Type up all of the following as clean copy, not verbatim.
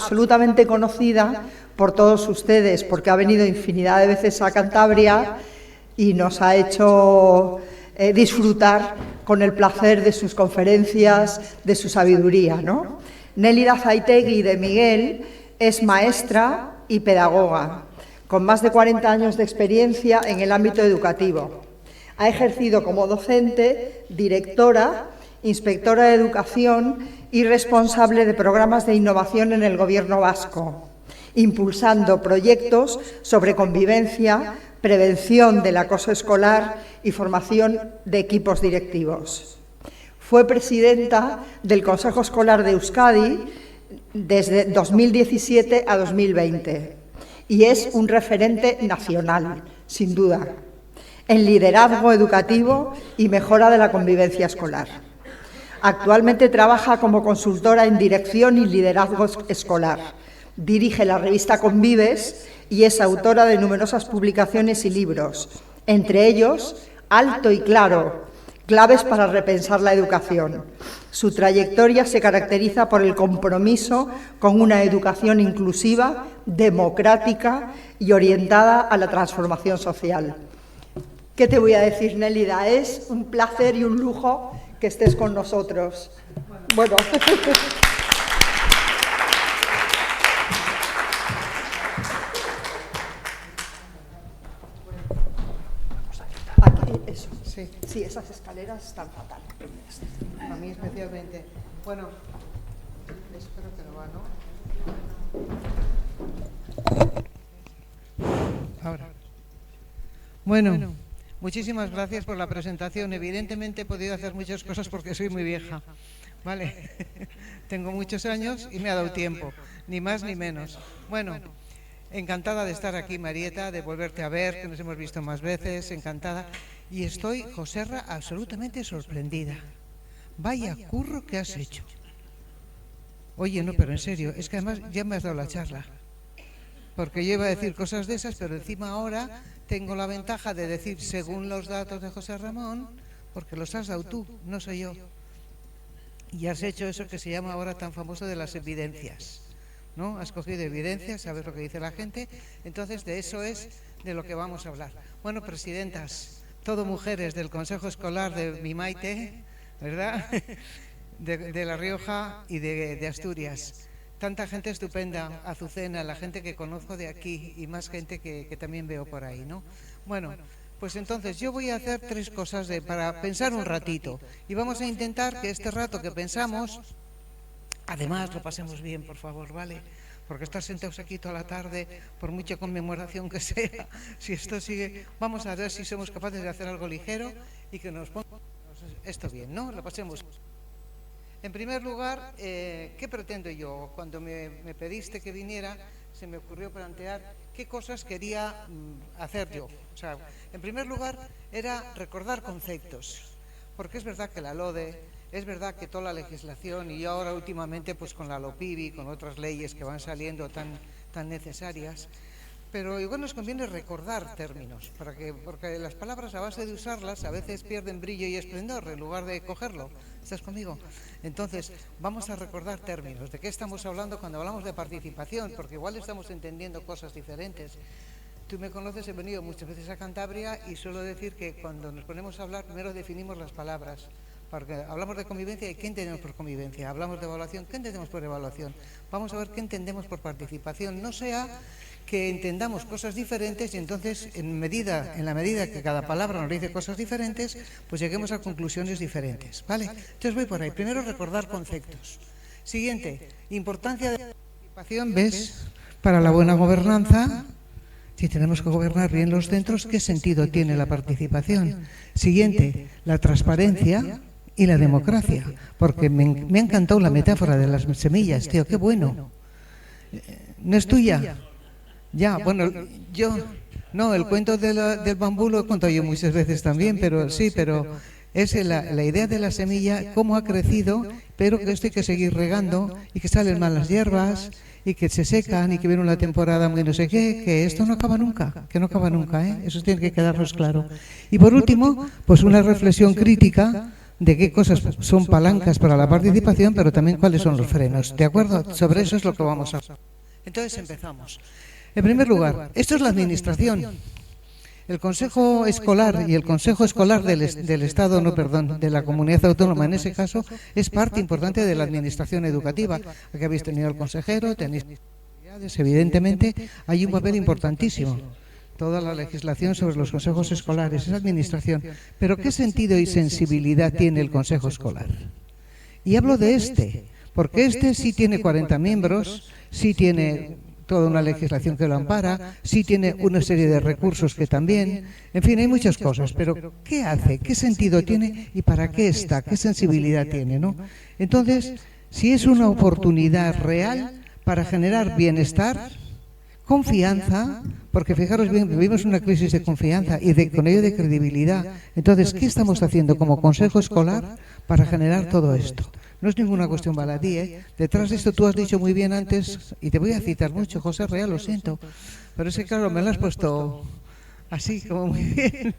absolutamente conocida por todos ustedes, porque ha venido infinidad de veces a Cantabria y nos ha hecho disfrutar con el placer de sus conferencias, de su sabiduría, ¿no? Nélida Zaitegui de Miguel es maestra y pedagoga, con más de 40 años de experiencia en el ámbito educativo. Ha ejercido como docente, directora, inspectora de educación y responsable de programas de innovación en el Gobierno vasco, impulsando proyectos sobre convivencia, prevención del acoso escolar y formación de equipos directivos. Fue presidenta del Consejo Escolar de Euskadi desde 2017 a 2020 y es un referente nacional, sin duda, en liderazgo educativo y mejora de la convivencia escolar. Actualmente trabaja como consultora en dirección y liderazgo escolar. Dirige la revista Convives y es autora de numerosas publicaciones y libros, entre ellos Alto y Claro, claves para repensar la educación. Su trayectoria se caracteriza por el compromiso con una educación inclusiva, democrática y orientada a la transformación social. ¿Qué te voy a decir, Nélida? Es un placer y un lujo que estés con nosotros. Bueno. Aquí, eso. Sí, esas escaleras están fatales. A mí especialmente. Bueno, espero que no va, ¿no? Ahora. Bueno, muchísimas gracias por la presentación. Evidentemente he podido hacer muchas cosas porque soy muy vieja. Vale, tengo muchos años y me ha dado tiempo, ni más ni menos. Bueno, encantada de estar aquí, Marieta, de volverte a ver, que nos hemos visto más veces, encantada. Y estoy, Joserra, absolutamente sorprendida. Vaya curro que has hecho. Oye, no, pero en serio, es que además ya me has dado la charla. Porque yo iba a decir cosas de esas, pero encima ahora tengo la ventaja de decir según los datos de José Ramón, porque los has dado tú, no soy yo. Y has hecho eso que se llama ahora tan famoso de las evidencias, ¿no? Has cogido evidencias, sabes lo que dice la gente, entonces de eso es de lo que vamos a hablar. Bueno, presidentas, todo mujeres del Consejo Escolar de mi Maite, ¿verdad? De La Rioja y de Asturias. Tanta gente estupenda, Azucena, la gente que conozco de aquí y más gente que también veo por ahí, ¿no? Bueno, pues entonces yo voy a hacer tres cosas para pensar un ratito y vamos a intentar que este rato que pensamos, además lo pasemos bien, por favor, ¿vale? Porque estar sentados aquí toda la tarde, por mucha conmemoración que sea, si esto sigue, vamos a ver si somos capaces de hacer algo ligero y que nos pongamos esto bien, ¿no? Lo pasemos. En primer lugar, ¿qué pretendo yo? Cuando me pediste que viniera, se me ocurrió plantear qué cosas quería hacer yo. O sea, en primer lugar, era recordar conceptos, porque es verdad que la LODE, es verdad que toda la legislación, y ahora últimamente pues con la LOPIBI, con otras leyes que van saliendo tan necesarias, pero igual nos conviene recordar términos, porque las palabras a base de usarlas a veces pierden brillo y esplendor en lugar de cogerlo. ¿Estás conmigo? Entonces, vamos a recordar términos. ¿De qué estamos hablando cuando hablamos de participación? Porque igual estamos entendiendo cosas diferentes. Tú me conoces, he venido muchas veces a Cantabria y suelo decir que cuando nos ponemos a hablar, primero definimos las palabras. Porque hablamos de convivencia y ¿qué entendemos por convivencia? Hablamos de evaluación, ¿qué entendemos por evaluación? Vamos a ver qué entendemos por participación. No sea que entendamos cosas diferentes y entonces en la medida que cada palabra nos dice cosas diferentes, pues lleguemos a conclusiones diferentes, ¿vale? Entonces voy por ahí. Primero, recordar conceptos. Siguiente, importancia de la participación, ¿ves? Para la buena gobernanza, si tenemos que gobernar bien los centros, ¿qué sentido tiene la participación? Siguiente, la transparencia y la democracia, porque me ha encantado la metáfora de las semillas, tío, qué bueno. ¿No es tuya? Ya, bueno, no, el cuento del bambú lo he contado yo muchas veces también, pero sí, pero es la idea de la semilla, cómo ha crecido, pero que esto hay que seguir regando y que salen mal las hierbas y que se secan y que viene una temporada muy no sé qué, que esto no acaba nunca, ¿eh? Eso tiene que quedarnos claro. Y por último, pues una reflexión crítica de qué cosas son palancas para la participación, pero también cuáles son los frenos. ¿De acuerdo? Sobre eso es lo que vamos a hacer. Entonces empezamos. En primer lugar, esto es la administración. El Consejo Escolar y el Consejo Escolar del Estado, no, perdón, de la Comunidad Autónoma, en ese caso, es parte importante de la administración educativa. Aquí habéis tenido al consejero, tenéis autoridades, evidentemente, hay un papel importantísimo. Toda la legislación sobre los consejos escolares es administración. Pero ¿qué sentido y sensibilidad tiene el Consejo Escolar? Y hablo de este, porque este sí tiene 40 miembros, sí tiene toda una legislación que lo ampara, sí tiene una serie de recursos que también, en fin, hay muchas cosas, pero ¿qué hace? ¿Qué sentido tiene? ¿Y para qué está? ¿Qué sensibilidad tiene? ¿No? Entonces, si es una oportunidad real para generar bienestar, confianza, porque fijaros bien, vivimos una crisis de confianza y con ello de credibilidad. Entonces, ¿qué estamos haciendo como Consejo Escolar para generar todo esto? No es ninguna cuestión baladí, ¿eh? Detrás de esto tú has dicho muy bien antes, y te voy a citar mucho, José Real, lo siento, pero es que claro, me lo has puesto así, como muy bien.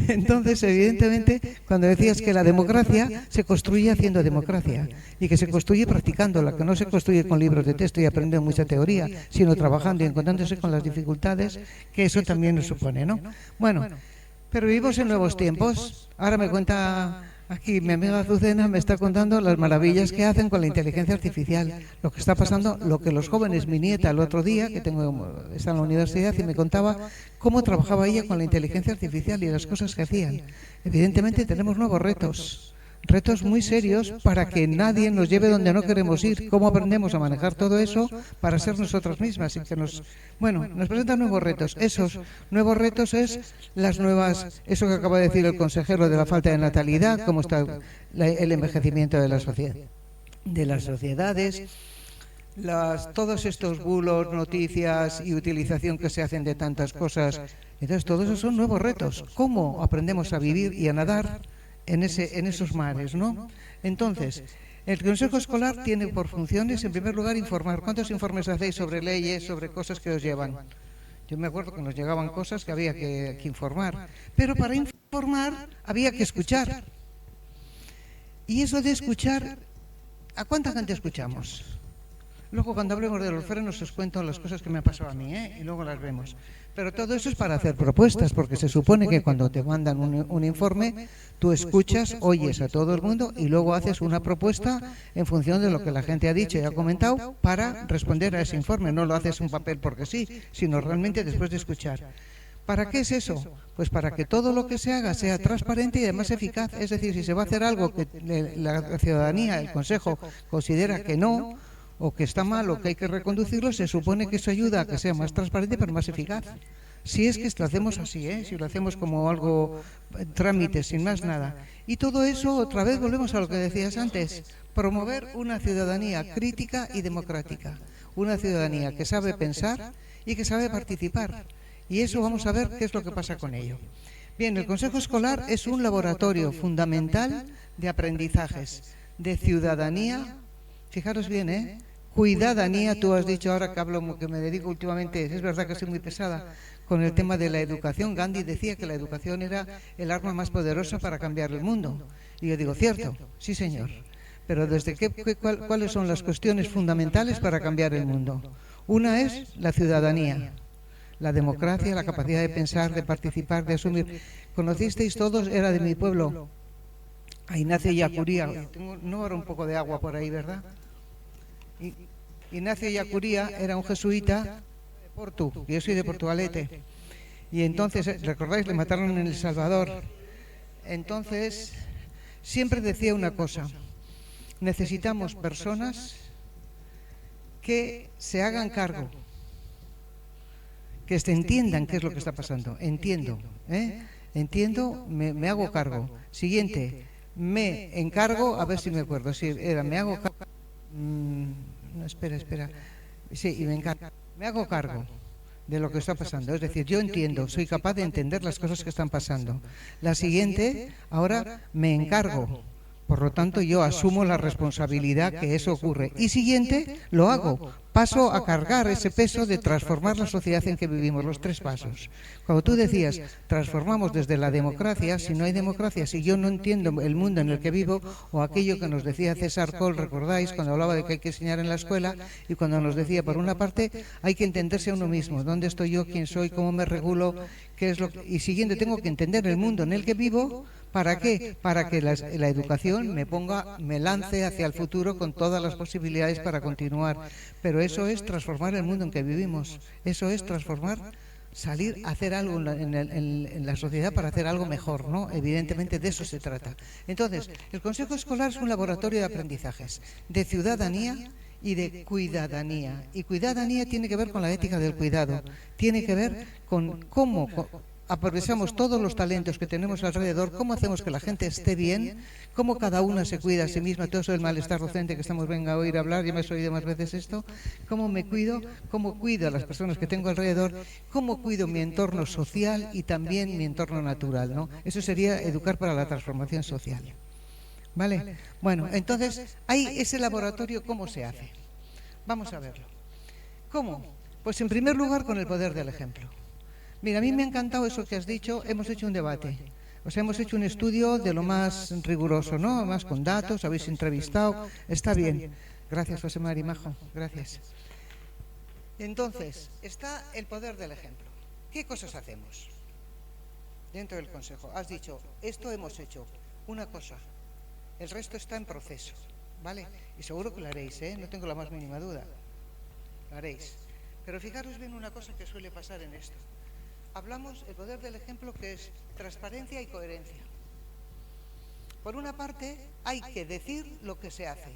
Entonces, evidentemente, cuando decías que la democracia se construye haciendo democracia, y que se construye practicándola, que no se construye con libros de texto y aprendiendo mucha teoría, sino trabajando y encontrándose con las dificultades que eso también nos supone, ¿no? Bueno, pero vivimos en nuevos tiempos. Ahora me cuenta aquí mi amiga Azucena, me está contando las maravillas que hacen con la inteligencia artificial, lo que está pasando, lo que los jóvenes, mi nieta el otro día, que está en la universidad, y me contaba cómo trabajaba ella con la inteligencia artificial y las cosas que hacían. Evidentemente tenemos nuevos retos muy serios para que nadie nos lleve donde no queremos ir. ¿Cómo aprendemos a manejar todo eso para ser nosotras mismas? Y que nos presentan nuevos retos. Esos nuevos retos es eso que acaba de decir el consejero de la falta de natalidad, cómo está el envejecimiento de las sociedades, todos estos bulos, noticias y utilización que se hacen de tantas cosas. Entonces, todos esos son nuevos retos. ¿Cómo aprendemos a vivir y a nadar en esos mares, ¿no? Entonces, el Consejo Escolar tiene por funciones, en primer lugar, informar. ¿Cuántos informes hacéis sobre leyes, sobre cosas que os llevan? Yo me acuerdo que nos llegaban cosas que había que informar, pero para informar había que escuchar. Y eso de escuchar, ¿a cuánta gente escuchamos? Luego, cuando hablemos de los frenos, os cuento las cosas que me han pasado a mí, ¿eh? Y luego las vemos. Pero todo eso es para hacer propuestas, porque se supone que cuando te mandan un informe, tú escuchas, oyes a todo el mundo y luego haces una propuesta en función de lo que la gente ha dicho y ha comentado para responder a ese informe. No lo haces un papel porque sí, sino realmente después de escuchar. ¿Para qué es eso? Pues para que todo lo que se haga sea transparente y además eficaz. Es decir, si se va a hacer algo que la ciudadanía, el Consejo, considera que no, o que está mal o que hay que reconducirlo, se supone que eso ayuda a que sea más transparente pero más eficaz. Si es que lo hacemos así, si lo hacemos como algo trámite, sin más nada. Y todo eso, otra vez volvemos a lo que decías antes, promover una ciudadanía crítica y democrática, una ciudadanía que sabe pensar y que sabe participar. Y eso vamos a ver qué es lo que pasa con ello. Bien, el Consejo Escolar es un laboratorio fundamental de aprendizajes, de ciudadanía. Fijaros bien, cuidadanía, tú has dicho ahora que hablo, que me dedico últimamente, es verdad que soy muy pesada con el tema de la educación. Gandhi decía que la educación era el arma más poderosa para cambiar el mundo. Y yo digo, cierto, sí señor, pero ¿cuáles son las cuestiones fundamentales para cambiar el mundo? Una es la ciudadanía, la democracia, la capacidad de pensar, de participar, de asumir. ¿Conocisteis todos? Era de mi pueblo, a Ignacio Yacuría. No ahora un poco de agua por ahí, ¿verdad? Ignacio Yacuría era un jesuita de Porto, yo soy de Portugalete, y entonces, ¿recordáis? Le mataron en El Salvador. Entonces, siempre decía una cosa: necesitamos personas que se hagan cargo, que se entiendan qué es lo que está pasando. Entiendo, me hago cargo. Siguiente, me encargo, a ver si me acuerdo, si era me hago cargo. No, espera. Sí, y me hago cargo de lo que está pasando. Es decir, yo entiendo, soy capaz de entender las cosas que están pasando. La siguiente, ahora me encargo. Por lo tanto, yo asumo la responsabilidad que eso ocurre. Y siguiente, lo hago. paso a cargar ese peso de transformar la sociedad en que vivimos, los 3 pasos. Cuando tú decías, transformamos desde la democracia, si no hay democracia, si yo no entiendo el mundo en el que vivo, o aquello que nos decía César Coll, recordáis, cuando hablaba de que hay que enseñar en la escuela, y cuando nos decía, por una parte, hay que entenderse a uno mismo, dónde estoy yo, quién soy, cómo me regulo, qué es lo que... Y siguiente, tengo que entender el mundo en el que vivo. ¿Para qué? Para que la educación me lance hacia el futuro con todas las posibilidades para continuar. Pero eso es transformar el mundo en que vivimos. Eso es transformar, salir a hacer algo en la sociedad para hacer algo mejor, ¿no? Evidentemente de eso se trata. Entonces, el Consejo Escolar es un laboratorio de aprendizajes, de ciudadanía y de cuidadanía. Y cuidadanía tiene que ver con la ética del cuidado, tiene que ver con cómo aprovechamos todos los talentos que tenemos alrededor, cómo hacemos que la gente esté bien, cómo cada una se cuida a sí misma, todo eso del malestar docente que estamos venga a oír hablar, ya me has oído más veces esto, cómo me cuido, cómo cuido a las personas que tengo alrededor, cómo cuido mi entorno social y también mi entorno natural, ¿no? Eso sería educar para la transformación social. ¿Vale? Bueno, entonces, hay ese laboratorio, ¿cómo se hace? Vamos a verlo. ¿Cómo? Pues en primer lugar con el poder del ejemplo. Mira, a mí me ha encantado eso que has dicho, hemos hecho un debate, o sea, hemos hecho un estudio de lo más riguroso, ¿no? Más con datos, habéis entrevistado, está bien. Gracias, José Mari Majo, gracias. Entonces, está el poder del ejemplo. ¿Qué cosas hacemos dentro del Consejo? Has dicho, esto hemos hecho, una cosa, el resto está en proceso, ¿vale? Y seguro que lo haréis, ¿eh? No tengo la más mínima duda, lo haréis. Pero fijaros bien una cosa que suele pasar en esto. Hablamos el poder del ejemplo, que es transparencia y coherencia. Por una parte, hay que decir lo que se hace.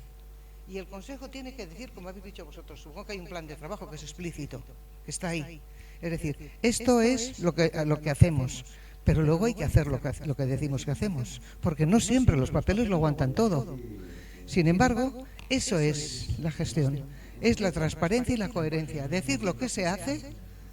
Y el Consejo tiene que decir, como habéis dicho vosotros, supongo que hay un plan de trabajo que es explícito, que está ahí. Es decir, esto es lo que hacemos, pero luego hay que hacer lo que decimos que hacemos, porque no siempre los papeles lo aguantan todo. Sin embargo, eso es la gestión, es la transparencia y la coherencia. Decir lo que se hace,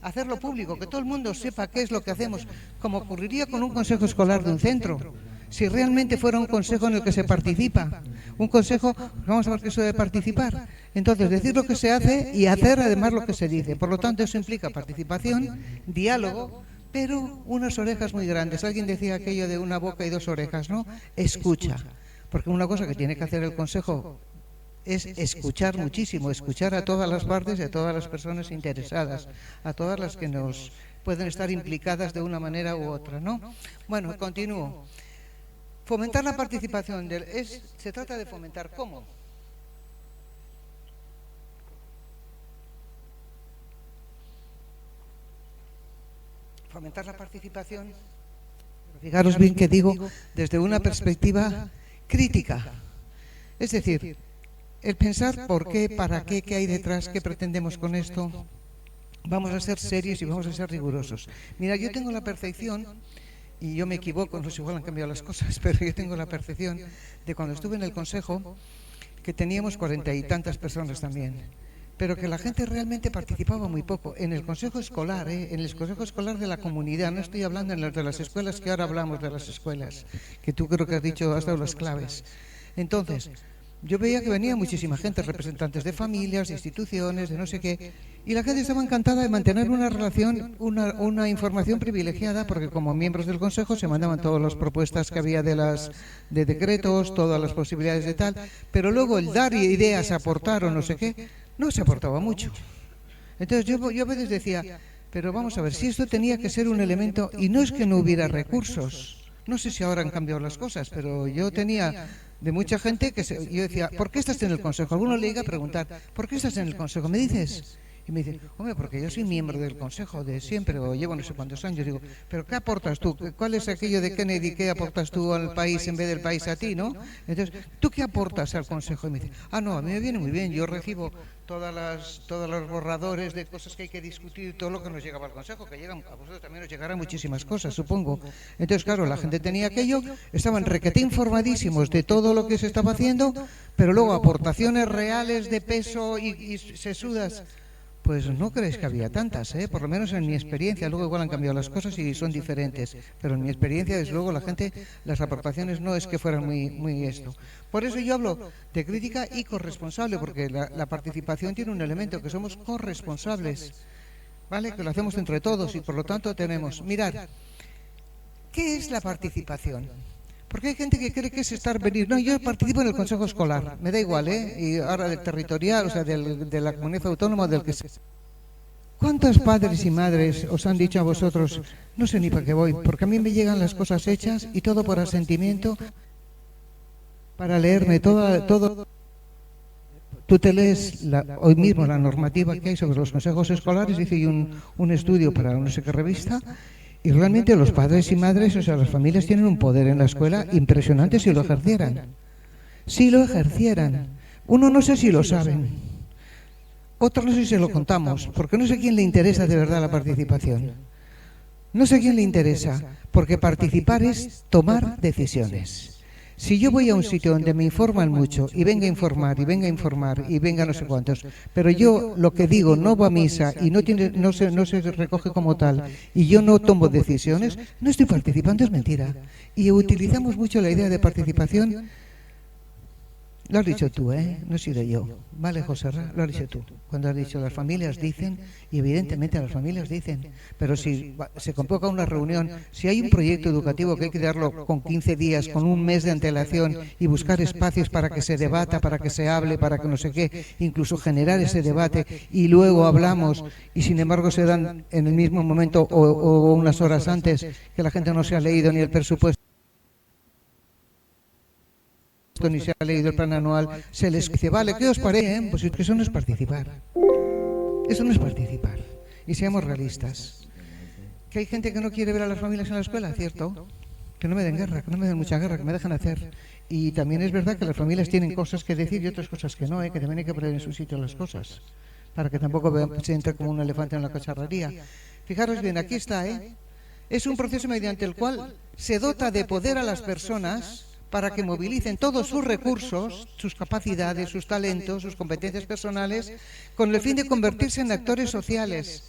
hacerlo público, que todo el mundo sepa qué es lo que hacemos, como ocurriría con un consejo escolar de un centro. Si realmente fuera un consejo en el que se participa, un consejo, vamos a ver qué eso de participar. Entonces, decir lo que se hace y hacer además lo que se dice. Por lo tanto, eso implica participación, diálogo, pero unas orejas muy grandes. Alguien decía aquello de una boca y 2 orejas, ¿no? Escucha. Porque una cosa que tiene que hacer el consejo es escuchar muchísimo, escuchar a todas las partes y a todas las personas interesadas, a todas las que nos pueden estar implicadas de una manera u otra, ¿no? Bueno, continúo. Fomentar la participación. Se trata de fomentar, ¿cómo? Fomentar la participación, fijaros bien que digo, desde una perspectiva crítica. Es decir, el pensar por qué, para qué, qué hay detrás, qué pretendemos con esto. Vamos a ser serios y vamos a ser rigurosos. Mira, yo tengo la percepción, y yo me equivoco, no sé, igual han cambiado las cosas, pero yo tengo la percepción de cuando estuve en el Consejo, que teníamos 40 y tantas personas también, pero que la gente realmente participaba muy poco. En el Consejo Escolar, en el Consejo Escolar de la comunidad, no estoy hablando en los de las escuelas, que ahora hablamos de las escuelas, que tú creo que has dicho, has dado las claves. Entonces, yo veía que venía muchísima gente, representantes de familias, de instituciones, de no sé qué, y la gente estaba encantada de mantener una relación, una información privilegiada, porque como miembros del Consejo se mandaban todas las propuestas que había de decretos, todas las posibilidades de tal, pero luego el dar ideas, aportar o no sé qué, no se aportaba mucho. Entonces yo a veces decía, pero vamos a ver, si esto tenía que ser un elemento, y no es que no hubiera recursos, no sé si ahora han cambiado las cosas, pero yo tenía de mucha gente que yo decía, ¿por qué estás en el Consejo? Alguno le llega a preguntar, ¿por qué estás en el Consejo? ¿Me dices? Y me dice, hombre, porque yo soy miembro del Consejo de siempre, o llevo no sé cuántos años. Digo, ¿pero qué aportas tú? ¿Cuál es aquello de Kennedy? ¿Qué aportas tú al país en vez del país a ti, no? Entonces, ¿tú qué aportas al Consejo? Y me dice, no, a mí me viene muy bien, yo recibo todos los borradores de cosas que hay que discutir, todo lo que nos llegaba al Consejo, que llegan, a vosotros también os llegarán muchísimas cosas, supongo. Entonces, claro, la gente tenía aquello, estaban requete informadísimos de todo lo que se estaba haciendo, pero luego aportaciones reales de peso y sesudas, pues no creéis que había tantas, por lo menos en mi experiencia. Luego igual han cambiado las cosas y son diferentes, pero en mi experiencia, desde luego, la gente, las aportaciones no es que fueran muy esto. Por eso yo hablo de crítica y corresponsable, porque la participación tiene un elemento, que somos corresponsables, ¿vale? Que lo hacemos entre todos y por lo tanto tenemos, mirad, ¿qué es la participación? Porque hay gente que cree que es estar venir. No, yo participo en el consejo escolar, me da igual, y ahora del territorial, o sea, de la comunidad autónoma, del que sea. ¿Cuántos padres y madres os han dicho a vosotros, no sé ni para qué voy, porque a mí me llegan las cosas hechas y todo por asentimiento, para leerme todo? Tú te lees hoy mismo la normativa que hay sobre los consejos escolares, hice un estudio para no sé qué revista. Y realmente los padres y madres, o sea, las familias tienen un poder en la escuela impresionante si lo ejercieran. Si lo ejercieran. Uno no sé si lo saben. Otro no sé si se lo contamos, porque no sé a quién le interesa de verdad la participación. No sé a quién le interesa, porque participar es tomar decisiones. Si yo voy a un sitio donde me informan mucho y venga a informar y venga a informar y venga no sé cuántos, pero yo lo que digo no va a misa y no se recoge como tal y yo no tomo decisiones, no estoy participando, es mentira. Y utilizamos mucho la idea de participación. Lo has dicho tú, no he sido yo. Vale, José Ra, lo has dicho tú. Cuando has dicho las familias dicen, y evidentemente las familias dicen, pero si se convoca una reunión, si hay un proyecto educativo que hay que darlo con 15 días, con un mes de antelación y buscar espacios para que se debata, para que se hable, para que no sé qué, incluso generar ese debate y luego hablamos y sin embargo se dan en el mismo momento o unas horas antes que la gente no se ha leído ni el presupuesto ni se ha leído el plan anual, se les dice, vale, ¿qué os parece? Pues eso no es participar. Eso no es participar. Y seamos realistas. Que hay gente que no quiere ver a las familias en la escuela, ¿cierto? Que no me den guerra, que no me den mucha guerra, que me dejen hacer. Y también es verdad que las familias tienen cosas que decir y otras cosas que no, que también hay que poner en su sitio las cosas, para que tampoco se entre como un elefante en la cacharrería. Fijaros bien, aquí está, es un proceso mediante el cual se dota de poder a las personas para que movilicen todos sus recursos, sus capacidades, sus talentos, sus competencias personales, con el fin de convertirse en actores sociales,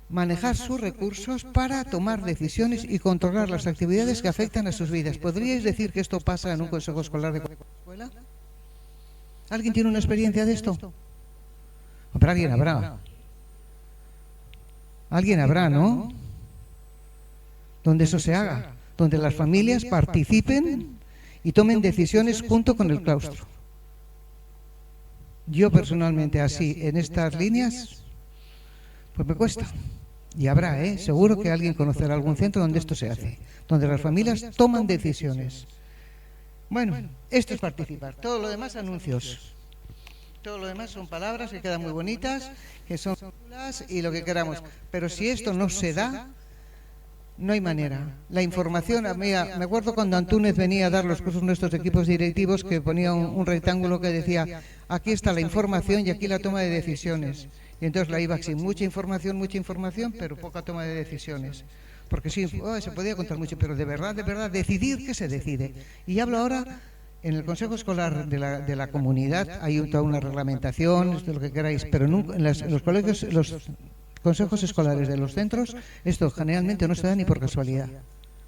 manejar sus recursos para tomar decisiones y controlar las actividades que afectan a sus vidas. ¿Podríais decir que esto pasa en un consejo escolar de cualquier escuela? ¿Alguien tiene una experiencia de esto? Pero alguien habrá. Alguien habrá, ¿no? Donde eso se haga, donde las familias participen y tomen decisiones junto con el claustro. Yo personalmente así, en estas líneas, pues me cuesta. Y habrá, seguro que alguien conocerá algún centro donde esto se hace, donde las familias toman decisiones. Bueno, esto es participar. Todo lo demás, anuncios. Todo lo demás son palabras que quedan muy bonitas, que son chulas y lo que queramos. Pero si esto no se da, no hay manera. La información, me acuerdo cuando Antúnez venía a dar los cursos a nuestros equipos directivos, que ponía un rectángulo que decía, aquí está la información y aquí la toma de decisiones. Y entonces la iba sin mucha información, pero poca toma de decisiones. Porque sí, se podía contar mucho, pero de verdad, decidir, ¿qué se decide? Y hablo ahora, en el Consejo Escolar de la comunidad, hay toda una reglamentación, esto es lo que queráis, pero nunca, en los colegios, los consejos escolares de los centros, esto generalmente no se da ni por casualidad.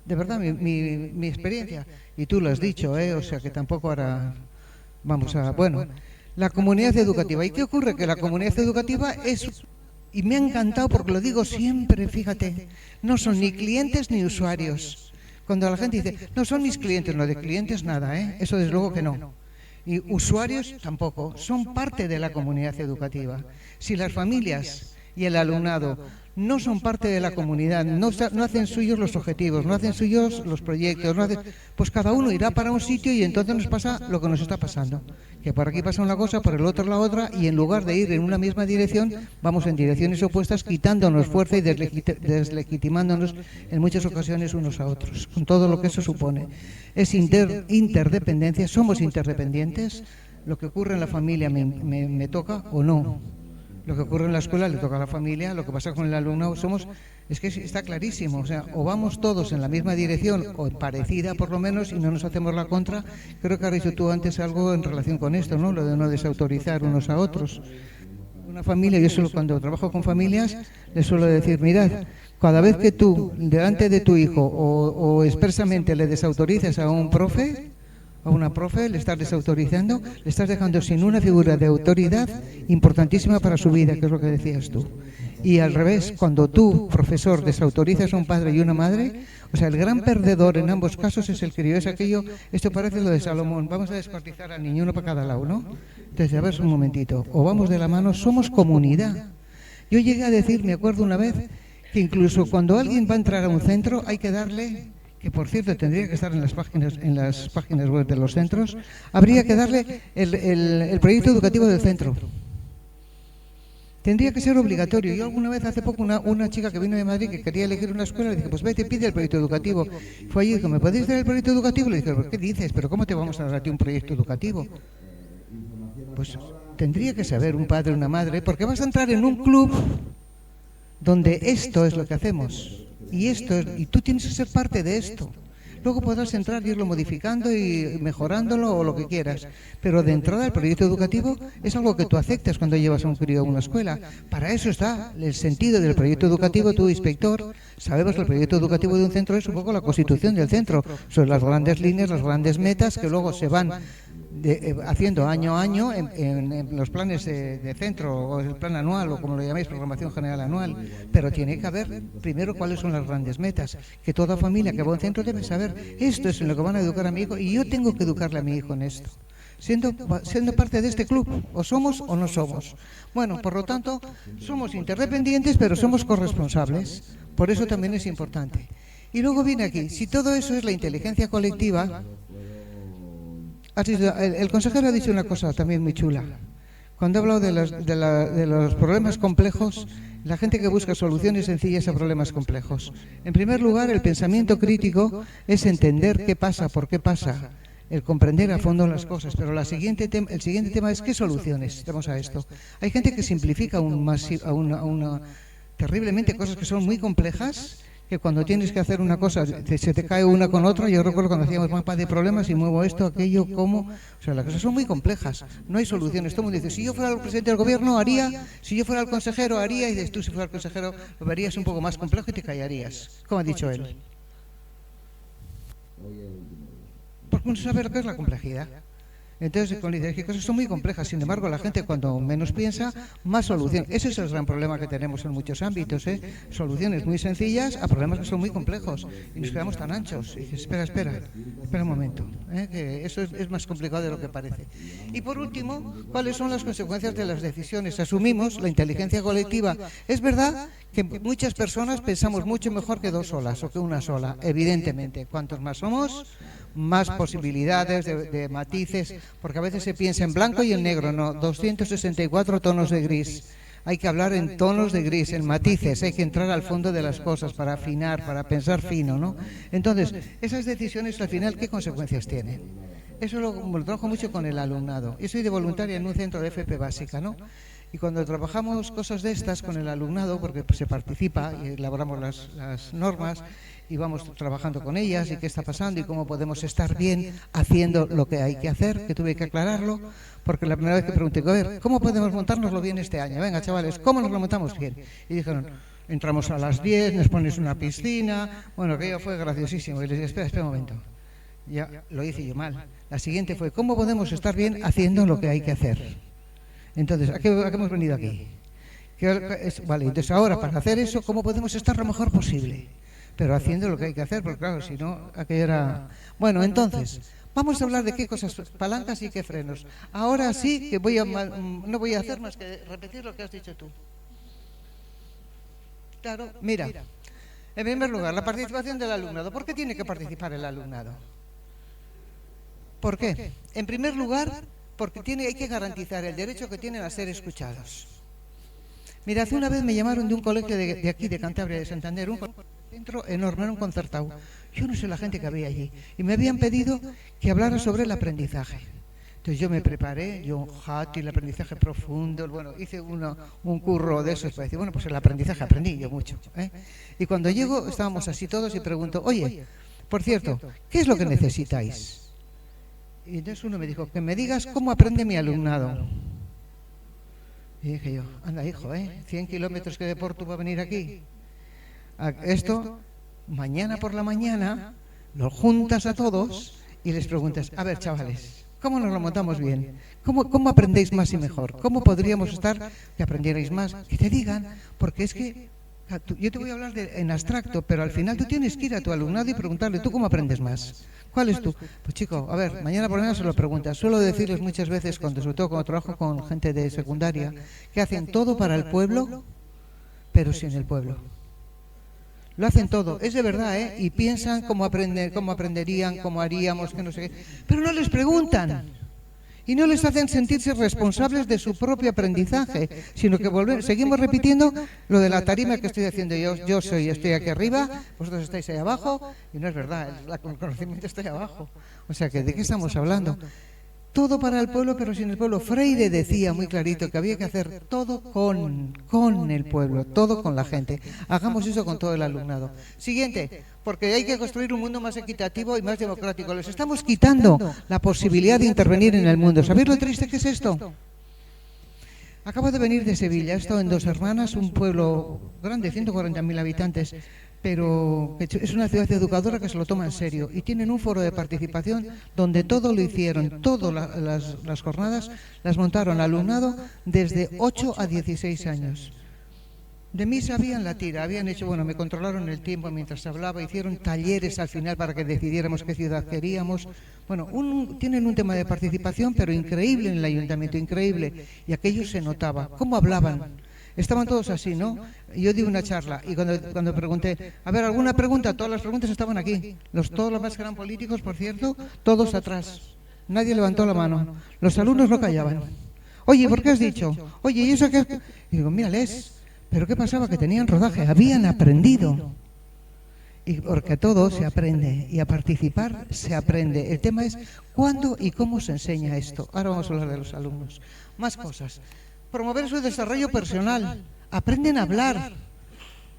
De verdad, mi experiencia. Y tú lo has dicho, o sea que tampoco ahora vamos a... Bueno, la comunidad educativa. ¿Y qué ocurre? Que la comunidad educativa es... Y me ha encantado porque lo digo siempre, fíjate, no son ni clientes ni usuarios. Cuando la gente dice, no son mis clientes, no de clientes nada, eso desde luego que no. Y usuarios tampoco, son parte de la comunidad educativa. Si las familias y el alumnado no son parte de la comunidad, no hacen suyos los objetivos, no hacen suyos los proyectos, pues cada uno irá para un sitio y entonces nos pasa lo que nos está pasando, que por aquí pasa una cosa, por el otro la otra, y en lugar de ir en una misma dirección, vamos en direcciones opuestas, quitándonos fuerza y deslegitimándonos en muchas ocasiones unos a otros, con todo lo que eso supone. Es interdependencia, somos interdependientes, lo que ocurre en la familia me toca o no. Lo que ocurre en la escuela le toca a la familia, lo que pasa con el alumno es que está clarísimo, o sea, o vamos todos en la misma dirección, o parecida por lo menos, y no nos hacemos la contra. Creo que has dicho tú antes algo en relación con esto, ¿no? Lo de no desautorizar unos a otros. una familia, cuando trabajo con familias, les suelo decir, mirad, cada vez que tú, delante de tu hijo, o expresamente le desautorices a un profe, a una profe, le estás desautorizando, le estás dejando sin una figura de autoridad importantísima para su vida, que es lo que decías tú. Y al revés, cuando tú, profesor, desautorizas a un padre y una madre, o sea, el gran perdedor en ambos casos es el crío. Es aquello, esto parece lo de Salomón, vamos a descuartizar al niño, uno para cada lado, ¿no? Entonces, a ver, un momentito, o vamos de la mano, somos comunidad. Yo llegué a decir, me acuerdo una vez, que incluso cuando alguien va a entrar a un centro hay que darle, que por cierto tendría que estar en las páginas web de los centros, habría que darle el proyecto educativo del centro. Tendría que ser obligatorio. Yo alguna vez, hace poco, una chica que vino de Madrid que quería elegir una escuela, le dije, pues vete, pide el proyecto educativo. Fue allí y dijo, ¿me podéis dar el proyecto educativo? Le dije, ¿pero qué dices? ¿Pero cómo te vamos a dar a ti un proyecto educativo? Pues tendría que saber un padre o una madre, porque vas a entrar en un club donde esto es lo que hacemos. Y tú tienes que ser parte de esto. Luego podrás entrar y irlo modificando y mejorándolo o lo que quieras. Pero de entrada el proyecto educativo es algo que tú aceptas cuando llevas a un crío a una escuela. Para eso está el sentido del proyecto educativo. Tú, inspector, sabemos que el proyecto educativo de un centro es un poco la constitución del centro. Son las grandes líneas, las grandes metas que luego se van haciendo año a año en los planes de centro o el plan anual o como lo llaméis, programación general anual, pero tiene que haber primero cuáles son las grandes metas, que toda familia que va a un centro debe saber, esto es en lo que van a educar a mi hijo y yo tengo que educarle a mi hijo en esto, siendo parte de este club, o somos o no somos. Bueno, por lo tanto, somos interdependientes pero somos corresponsables, por eso también es importante. Y luego viene aquí, si todo eso es la inteligencia colectiva. El consejero ha dicho una cosa también muy chula. Cuando ha hablado de los problemas complejos, la gente que busca soluciones sencillas a problemas complejos. En primer lugar, el pensamiento crítico es entender qué pasa, por qué pasa, el comprender a fondo las cosas. Pero el siguiente tema es qué soluciones tenemos a esto. Hay gente que simplifica terriblemente cosas que son muy complejas, que cuando tienes que hacer una cosa se te cae una con otra. Yo recuerdo cuando hacíamos mapa de problemas y muevo esto, aquello, cómo, o sea, las cosas son muy complejas, no hay soluciones. Todo el mundo dice, si yo fuera el presidente del gobierno haría, si yo fuera el consejero haría, y dices tú, si fuera el consejero lo verías un poco más complejo y te callarías, como ha dicho él, porque uno sabe lo que es la complejidad. Entonces, con las cosas son muy complejas, sin embargo, la gente cuando menos piensa, más solución. Ese es el gran problema que tenemos en muchos ámbitos, ¿eh? Soluciones muy sencillas a problemas que son muy complejos y nos quedamos tan anchos. Y dices, espera un momento, que eso es más complicado de lo que parece. Y por último, ¿cuáles son las consecuencias de las decisiones? Asumimos la inteligencia colectiva. Es verdad que muchas personas pensamos mucho mejor que dos solas o que una sola, evidentemente. Cuantos más somos, más posibilidades de matices, porque a veces se piensa en blanco y en negro, no, 264 tonos de gris. Hay que hablar en tonos de gris, en matices, hay que entrar al fondo de las cosas para afinar, para pensar fino, ¿no? Entonces, esas decisiones al final, ¿qué consecuencias tienen? Eso lo trabajo mucho con el alumnado. Yo soy de voluntaria en un centro de FP básica, ¿no? Y cuando trabajamos cosas de estas con el alumnado, porque se participa y elaboramos las normas y vamos trabajando con ellas y qué está pasando y cómo podemos estar bien haciendo lo que hay que hacer, que tuve que aclararlo, porque la primera vez que pregunté, a ver, ¿cómo podemos montárnoslo bien este año? Venga, chavales, ¿cómo nos lo montamos bien? Y dijeron, entramos a las 10, nos pones una piscina, bueno, aquello fue graciosísimo. Y les dije, espera un momento, ya lo hice yo mal. La siguiente fue, ¿cómo podemos estar bien haciendo lo que hay que hacer? Entonces, ¿a qué hemos venido aquí? Vale, entonces ahora, para hacer eso, ¿cómo podemos estar lo mejor posible? Pero haciendo lo que hay que hacer, porque claro, si no, aquello era... Bueno, entonces, vamos a hablar de qué cosas, palancas y qué frenos. Ahora sí que no voy a hacer más que repetir lo que has dicho tú. Claro, mira, en primer lugar, la participación del alumnado. ¿Por qué tiene que participar el alumnado? ¿Por qué? En primer lugar, porque hay que garantizar el derecho que tienen a ser escuchados. Mira, hace una vez me llamaron de un colegio de aquí, de Cantabria, de Santander, un centro enorme, era un concertado. Yo no sé la gente que había allí. Y me habían pedido que hablara sobre el aprendizaje. Entonces yo me preparé, el aprendizaje profundo, bueno, hice un curro de esos para decir, bueno, pues el aprendizaje aprendí yo mucho, ¿eh? Y cuando llego, estábamos así todos y pregunto, oye, por cierto, ¿qué es lo que necesitáis? Y entonces uno me dijo, que me digas cómo aprende mi alumnado. Y dije yo, anda hijo, 100 kilómetros que de Porto va a venir aquí. Esto, mañana por la mañana, lo juntas a todos y les preguntas, a ver chavales, ¿cómo nos lo montamos bien? ¿Cómo aprendéis más y mejor? ¿Cómo podríamos estar que aprendierais más? Que te digan, porque es que yo te voy a hablar en abstracto, pero al final tú tienes que ir a tu alumnado y preguntarle, ¿tú cómo aprendes más? ¿Cuál es tú? Pues chico, a ver, mañana por la mañana se lo preguntas. Suelo decirles muchas veces, sobre todo cuando trabajo con gente de secundaria, que hacen todo para el pueblo, pero sin el pueblo. Lo hacen todo, es de verdad, y piensan cómo aprenderían, cómo haríamos, que no sé qué, pero no les preguntan y no les hacen sentirse responsables de su propio aprendizaje, sino que seguimos repitiendo lo de la tarima que estoy haciendo yo estoy aquí arriba, vosotros estáis ahí abajo, y no es verdad, el conocimiento está ahí abajo. O sea, que ¿de qué estamos hablando? Todo para el pueblo, pero sin el pueblo. Freire decía muy clarito que había que hacer todo con el pueblo, todo con la gente. Hagamos eso con todo el alumnado. Siguiente, porque hay que construir un mundo más equitativo y más democrático. Les estamos quitando la posibilidad de intervenir en el mundo. ¿Sabéis lo triste que es esto? Acabo de venir de Sevilla, he estado en Dos Hermanas, un pueblo grande, 140.000 habitantes, pero es una ciudad educadora que se lo toma en serio y tienen un foro de participación donde todo lo hicieron, todas las jornadas las montaron alumnado desde 8 a 16 años. De mí sabían la tira, habían hecho, me controlaron el tiempo mientras hablaba, hicieron talleres al final para que decidiéramos qué ciudad queríamos. Tienen un tema de participación, pero increíble en el ayuntamiento, increíble, y aquello se notaba. ¿Cómo hablaban? Estaban todos así, ¿no? Yo di una charla y cuando pregunté, a ver, ¿alguna pregunta? Todas las preguntas estaban aquí. Todos los más que eran políticos, por cierto, todos atrás. Nadie levantó la mano. Los alumnos no callaban. Oye, ¿por qué has dicho? Oye, ¿y eso qué? Y digo, mírales, pero ¿qué pasaba? Que tenían rodaje, habían aprendido. Y porque todo se aprende y a participar se aprende. El tema es cuándo y cómo se enseña esto. Ahora vamos a hablar de los alumnos. Más cosas. Promover su desarrollo personal, aprenden a hablar,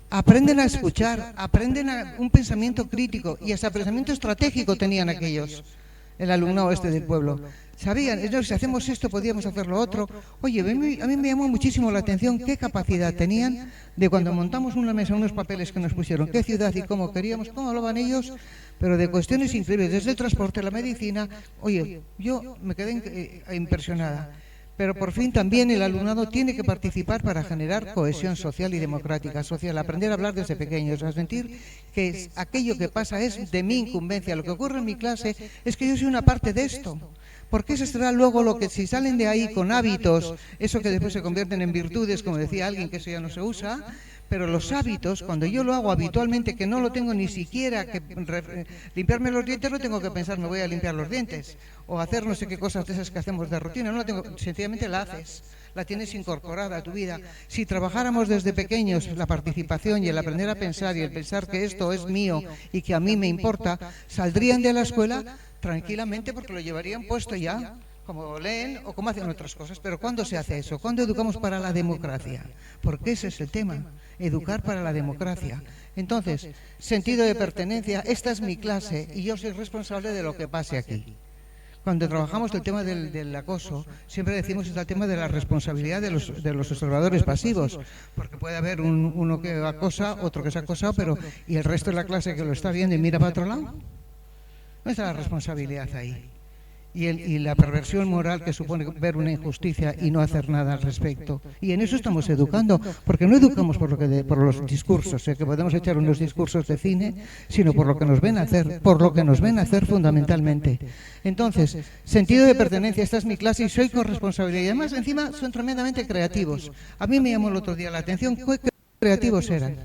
aprenden a escuchar, aprenden un pensamiento crítico y hasta pensamiento estratégico tenían aquellos, el alumnado del pueblo. Sabían, si hacemos esto podíamos hacer lo otro. Oye, a mí me llamó muchísimo la atención qué capacidad tenían de cuando montamos una mesa, unos papeles que nos pusieron, qué ciudad y cómo queríamos, cómo hablaban ellos, pero de cuestiones increíbles, desde el transporte, la medicina. Oye, yo me quedé impresionada. Pero por fin también el alumnado tiene que participar para generar cohesión social y democrática social, aprender a hablar desde pequeños, a sentir que aquello que pasa es de mi incumbencia. Lo que ocurre en mi clase es que yo soy una parte de esto. Porque eso será luego lo que, si salen de ahí con hábitos, eso que después se convierten en virtudes, como decía alguien, que eso ya no se usa. Pero los hábitos, cuando yo lo hago habitualmente, que no lo tengo ni siquiera que limpiarme los dientes, no tengo que pensar, me voy a limpiar los dientes, o hacer no sé qué cosas de esas que hacemos de rutina, no la tengo, sencillamente la haces, la tienes incorporada a tu vida. Si trabajáramos desde pequeños la participación y el aprender a pensar y el pensar que esto es mío y que a mí me importa, saldrían de la escuela tranquilamente porque lo llevarían puesto ya, como leen o como hacen otras cosas. Pero ¿cuándo se hace eso? ¿Cuándo educamos para la democracia? Porque ese es el tema, educar para la democracia. Entonces, sentido de pertenencia, esta es mi clase y yo soy responsable de lo que pase aquí. Cuando trabajamos el tema del acoso, siempre decimos el tema de la responsabilidad de los observadores pasivos, porque puede haber uno que acosa, otro que se ha acosado, pero ¿y el resto de la clase que lo está viendo y mira para otro lado? ¿Dónde está la responsabilidad ahí? Y la perversión moral que supone ver una injusticia y no hacer nada al respecto. Y en eso estamos educando, porque no educamos por los discursos, que podemos echar unos discursos de cine, sino por lo que nos ven hacer, fundamentalmente. Entonces, sentido de pertenencia, esta es mi clase y soy corresponsabilidad. Y además, encima, son tremendamente creativos. A mí me llamó el otro día la atención qué creativos eran.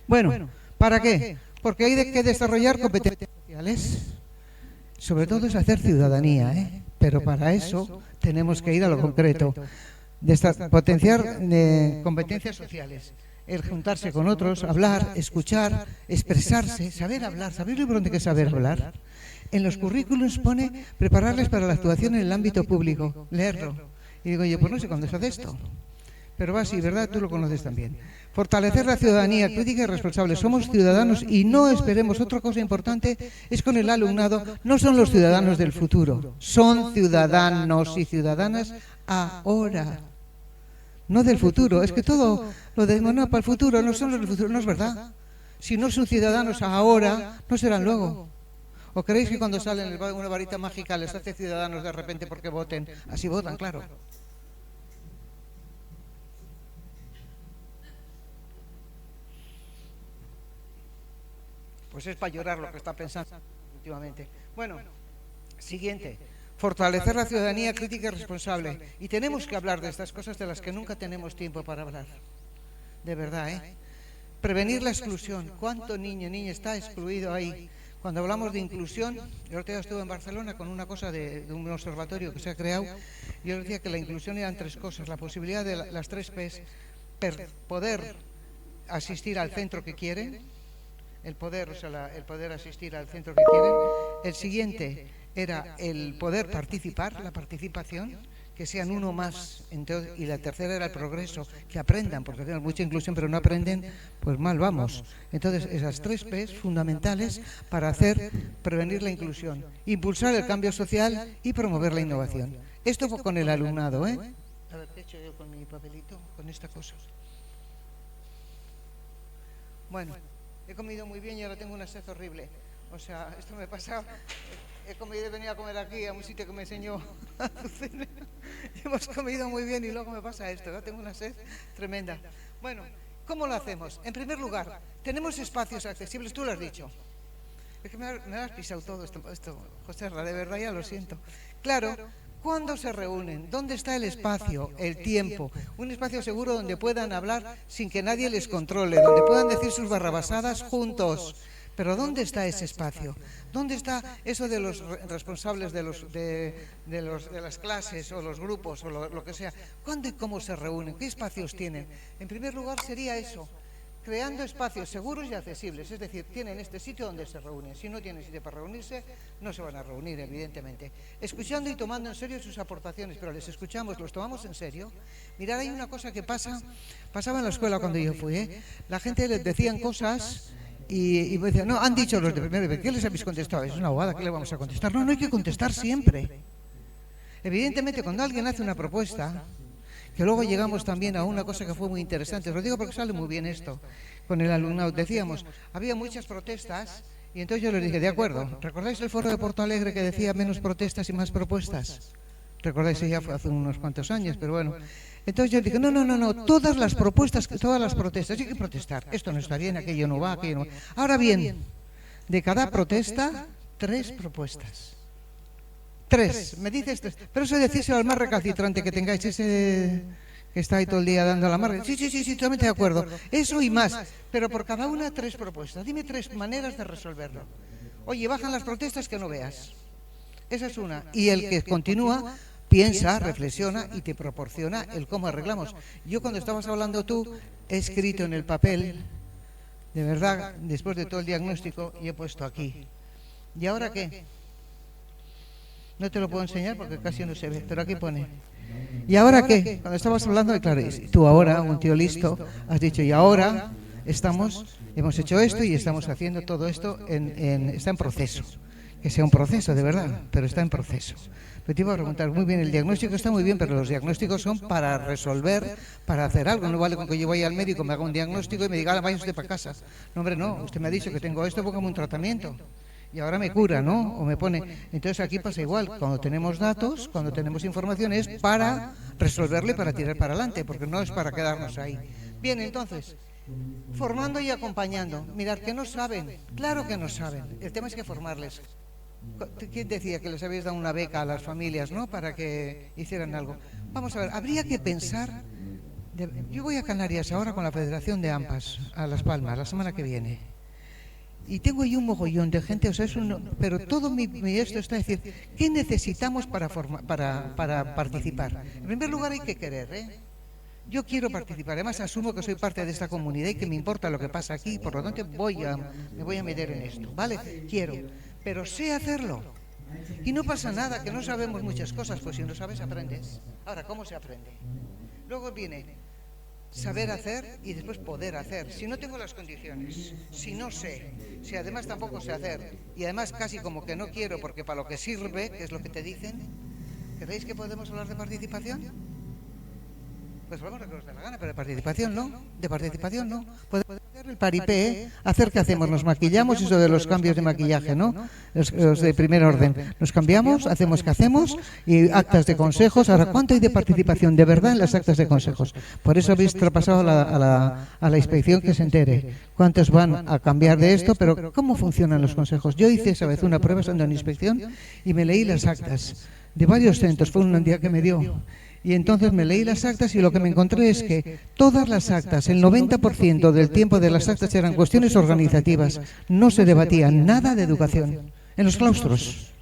Bueno, ¿para qué? Porque hay que desarrollar competencias sociales. Sobre todo es hacer ciudadanía, pero para eso tenemos que ir a lo concreto, potenciar competencias sociales, el juntarse con otros, hablar, escuchar, expresarse, saber hablar. ¿Sabéis lo importante que es saber hablar? En los currículums pone prepararles para la actuación en el ámbito público, leerlo. Y digo, oye, pues no sé cuándo se hace esto. Pero va así, ¿verdad? Tú lo conoces también. Fortalecer la ciudadanía crítica y responsable. Somos ciudadanos y no esperemos. Otra cosa importante es con el alumnado. No son los ciudadanos del futuro. Son ciudadanos y ciudadanas ahora. no del futuro. Es que todo lo decimos, no, para el futuro, no son los del futuro, no es verdad. Si no son ciudadanos ahora, no serán luego. ¿O creéis que cuando salen una varita mágica les hace ciudadanos de repente porque voten? Así votan, claro. Pues es para llorar lo que está pensando últimamente. Bueno, siguiente. Fortalecer la ciudadanía crítica y responsable. Y tenemos que hablar de estas cosas de las que nunca tenemos tiempo para hablar. De verdad, ¿eh? Prevenir la exclusión. ¿Cuánto niño, niña está excluido ahí? Cuando hablamos de inclusión, el otro día estuve en Barcelona con una cosa de un observatorio que se ha creado. Y yo decía que la inclusión eran tres cosas. La posibilidad de las tres P's. Poder asistir al centro que quieren. El poder, o sea, el poder asistir al centro que quieren. El siguiente era el poder participar, la participación, que sean uno más. Entonces, y la tercera era el progreso, que aprendan, porque tenemos mucha inclusión, pero no aprenden, pues mal vamos. Entonces, esas tres P's fundamentales para prevenir la inclusión, impulsar el cambio social y promover la innovación. Esto fue con el alumnado, ¿eh? A ver, ¿qué he hecho yo con mi papelito? Con esta cosa. Bueno. He comido muy bien y ahora tengo una sed horrible. O sea, esto me pasa. He comido y venía a comer aquí, a un sitio que me enseñó Azucena. Hemos comido muy bien y luego me pasa esto. Ahora tengo una sed tremenda. Bueno, ¿cómo lo hacemos? En primer lugar, tenemos espacios accesibles, tú lo has dicho. Es que me has pisado todo esto, José, de verdad ya lo siento. Claro. ¿Cuándo se reúnen? ¿Dónde está el espacio, el tiempo? Un espacio seguro donde puedan hablar sin que nadie les controle, donde puedan decir sus barrabasadas juntos. Pero ¿dónde está ese espacio? ¿Dónde está eso de los responsables de las clases o los grupos o lo que sea? ¿Cuándo y cómo se reúnen? ¿Qué espacios tienen? En primer lugar sería eso. Creando espacios seguros y accesibles, es decir, tienen este sitio donde se reúnen. Si no tienen sitio para reunirse, no se van a reunir, evidentemente. Escuchando y tomando en serio sus aportaciones, pero les escuchamos, los tomamos en serio. Mirad, hay una cosa que pasaba en la escuela cuando yo fui, ¿eh? La gente les decían cosas y me decían, no, han dicho los de primero, ¿qué les habéis contestado? Es una bobada, ¿qué le vamos a contestar? No, no hay que contestar siempre. Evidentemente, cuando alguien hace una propuesta, que luego llegamos también a una cosa que fue muy interesante. Os lo digo porque sale muy bien esto. Con el alumnado decíamos, había muchas protestas y entonces yo les dije, de acuerdo, ¿recordáis el foro de Porto Alegre que decía menos protestas y más propuestas? ¿Recordáis? Ya fue hace unos cuantos años, pero bueno. Entonces yo dije, no, todas las propuestas, todas las protestas, hay que protestar. Esto no está bien, aquello no va, aquello no va. Ahora bien, de cada protesta, 3 propuestas. 3, me dices 3. Pero eso decíselo al más recalcitrante que tengáis, ese que está ahí todo el día dando la marca. Sí, totalmente de acuerdo. Eso y más, pero por cada una 3 propuestas. Dime 3 maneras de resolverlo. Oye, bajan las protestas que no veas. Esa es una. Y el que continúa, piensa, reflexiona y te proporciona el cómo arreglamos. Yo cuando estabas hablando tú, he escrito en el papel, de verdad, después de todo el diagnóstico, y he puesto aquí. ¿Y ahora qué? No te lo puedo enseñar porque casi no se ve, pero aquí pone. ¿Y ahora qué? Cuando estabas hablando, claro, tú ahora, un tío listo, has dicho, y ahora hemos hecho esto y estamos haciendo todo esto, está en proceso. Que sea un proceso, de verdad, pero está en proceso. Pero te iba a preguntar, muy bien, el diagnóstico está muy bien, pero los diagnósticos son para resolver, para hacer algo. No vale con que yo vaya al médico, me haga un diagnóstico y me diga, vaya usted para casa. No, hombre, no, usted me ha dicho que tengo esto, póngame un tratamiento. Y ahora me cura, ¿no? O me pone. Entonces aquí pasa igual. Cuando tenemos datos, cuando tenemos información, es para resolverlo y para tirar para adelante, porque no es para quedarnos ahí. Bien, entonces, formando y acompañando. Mirad, que no saben. Claro que no saben. El tema es que formarles. ¿Quién decía que les habéis dado una beca a las familias, ¿no? Para que hicieran algo. Vamos a ver, habría que pensar. Yo voy a Canarias ahora con la Federación de AMPAs, a Las Palmas, la semana que viene. Y tengo ahí un mogollón de gente, o sea, pero todo mi esto está a decir, ¿qué necesitamos para participar? En primer lugar hay que querer, ¿eh? Yo quiero participar, además asumo que soy parte de esta comunidad y que me importa lo que pasa aquí, por lo tanto me voy a meter en esto, ¿vale? Quiero, pero sé hacerlo. Y no pasa nada, que no sabemos muchas cosas, pues si no sabes aprendes. Ahora, ¿cómo se aprende? Luego viene saber hacer y después poder hacer. Si no tengo las condiciones, si no sé, si además tampoco sé hacer y además casi como que no quiero porque para lo que sirve, que es lo que te dicen, ¿creéis que podemos hablar de participación? pues vamos a que nos dé la gana, pero de participación no. De participación no. Podemos hacer el paripé, hacer que hacemos, nos maquillamos, eso de los cambios de maquillaje, ¿no? Los de primer orden. Nos cambiamos, hacemos que hacemos, y actas de consejos. Ahora, ¿cuánto hay de participación de verdad en las actas de consejos? Por eso habéis traspasado a la inspección que se entere cuántos van a cambiar de esto, pero ¿cómo funcionan los consejos? Yo hice esa vez una prueba estando en inspección y me leí las actas de varios centros, fue un día que me dio. Y entonces me leí las actas y lo que me encontré es que todas las actas, el 90% del tiempo de las actas eran cuestiones organizativas, no se debatía nada de educación en los claustros.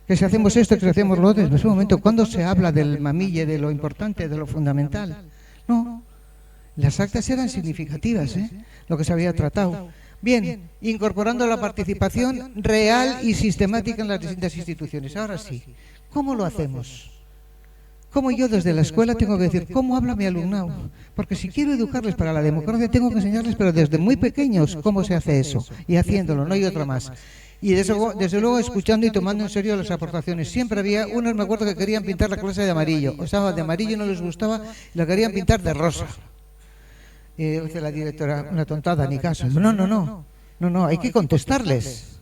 Que si hacemos esto, que si hacemos lo otro, en ese momento, ¿cuándo se habla del mamille, de lo importante, de lo fundamental? No, las actas eran significativas, lo que se había tratado. Bien, incorporando la participación real y sistemática en las distintas instituciones. Ahora sí, ¿cómo lo hacemos? ¿Cómo yo desde la escuela tengo que decir cómo habla mi alumnado? Porque si quiero educarles para la democracia tengo que enseñarles, pero desde muy pequeños, cómo se hace eso. Y haciéndolo, no hay otra más. Y desde luego escuchando y tomando en serio las aportaciones. Siempre había unos, me acuerdo, que querían pintar la clase de amarillo. O sea, de amarillo no les gustaba, la querían pintar de rosa. Dice la directora, una tontada, ni caso. No, hay que contestarles.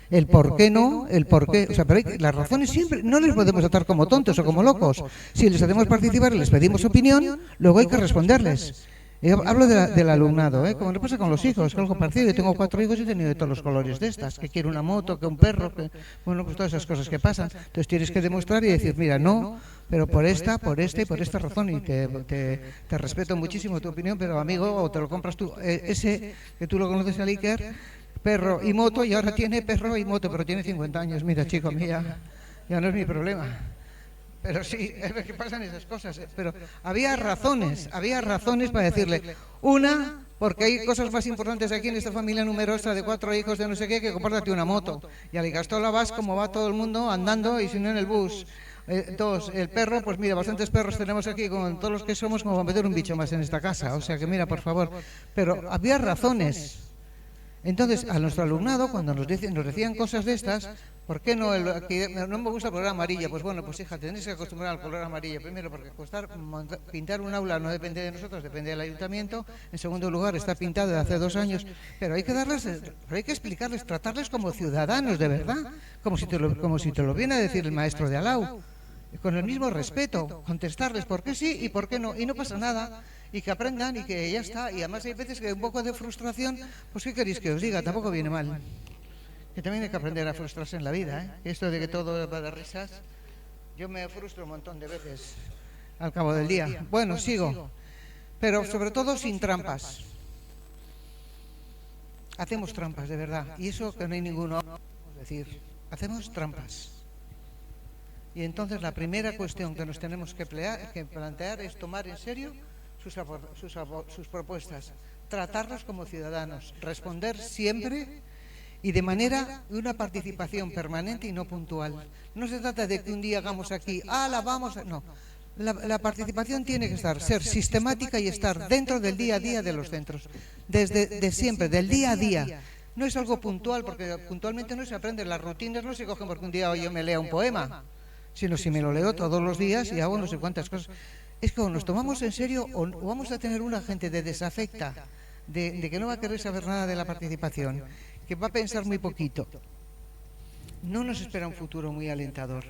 El por qué no, el por qué. O sea, pero las razones siempre, no les podemos tratar como tontos o como locos. Si les hacemos participar y les pedimos opinión, luego hay que responderles. Hablo del alumnado, como le pasa con los hijos, que algo parecido. Yo tengo 4 hijos y he tenido de todos los colores de estas, que quiero una moto, que un perro, que, bueno, pues todas esas cosas que pasan. Entonces tienes que demostrar y decir, mira, no, pero por esta y por esta razón, y te respeto muchísimo tu opinión, pero amigo, o te lo compras tú. Ese que tú lo conoces al Iker, perro y moto, y ahora tiene perro y moto, pero tiene 50 años. Mira, chico, mía, ya no es mi problema. Pero sí, es que pasan esas cosas. Pero había razones para decirle. Una, porque hay cosas más importantes aquí en esta familia numerosa de 4 hijos de no sé qué, que compártate una moto. Y a la Icastola vas como va todo el mundo, andando, y si no en el bus. 2, el perro, pues mira, bastantes perros tenemos aquí, con todos los que somos, como para meter un bicho más en esta casa. O sea que mira, por favor. Pero había razones. Entonces, a nuestro alumnado, cuando nos decían cosas de estas, ¿por qué no? No me gusta el color amarillo. Pues bueno, pues hija, tenéis que acostumbrar al color amarillo. Primero, porque pintar un aula no depende de nosotros, depende del ayuntamiento. En segundo lugar, está pintado de hace 2 años. Pero hay que explicarles, tratarles como ciudadanos de verdad, como si te lo viene a decir el maestro de al lado. Con el mismo respeto, contestarles por qué sí y por qué no. Y no pasa nada. Y que aprendan y que ya está. Y además hay veces que un poco de frustración, pues ¿qué queréis que os diga? Tampoco viene mal. Que también hay que aprender a frustrarse en la vida, Esto de que todo va de risas, yo me frustro un montón de veces al cabo del día. Bueno, sigo. Pero sobre todo sin trampas. Hacemos trampas, de verdad. Y eso que no hay ninguno, es decir, hacemos trampas. Y entonces la primera cuestión que nos tenemos que plantear es tomar en serio sus propuestas, tratarlos como ciudadanos, responder siempre y de una participación permanente y no puntual. No se trata de que un día hagamos aquí, no. La participación tiene que ser sistemática y estar dentro del día a día de los centros, de siempre, del día a día. No es algo puntual, porque puntualmente no se aprende, las rutinas no se cogen porque un día yo me lea un poema, sino si me lo leo todos los días y hago no sé cuántas cosas. Es que o nos tomamos en serio o vamos a tener una gente de desafecta, de que no va a querer saber nada de la participación, que va a pensar muy poquito. No nos espera un futuro muy alentador.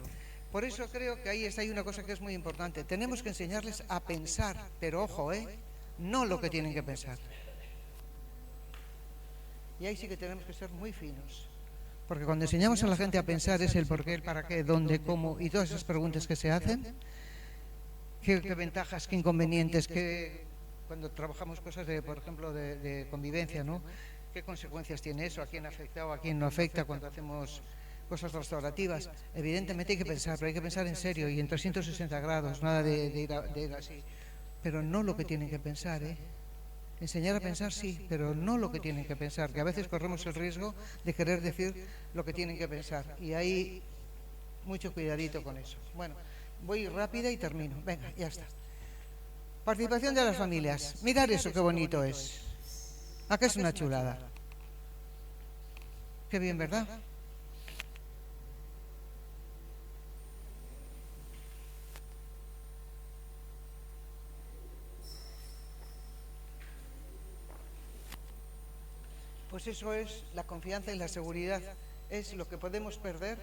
Por eso creo que ahí está una cosa que es muy importante. Tenemos que enseñarles a pensar, pero ojo, no lo que tienen que pensar. Y ahí sí que tenemos que ser muy finos. Porque cuando enseñamos a la gente a pensar es el por qué, el para qué, dónde, cómo y todas esas preguntas que se hacen. ¿Qué ventajas, qué inconvenientes, cuando trabajamos cosas por ejemplo, de convivencia, ¿no? ¿Qué consecuencias tiene eso? ¿A quién afecta o a quién no afecta cuando hacemos cosas restaurativas? Evidentemente hay que pensar, pero hay que pensar en serio y en 360 grados, nada de ir así. Pero no lo que tienen que pensar, Enseñar a pensar sí, pero no lo que tienen que pensar, que a veces corremos el riesgo de querer decir lo que tienen que pensar. Y ahí, mucho cuidadito con eso. Bueno, voy rápida y termino. Venga, ya está. Participación de las familias. Mirad eso, qué bonito es. Acá es una chulada. Qué bien, ¿verdad? Pues eso es la confianza y la seguridad. Es lo que podemos perder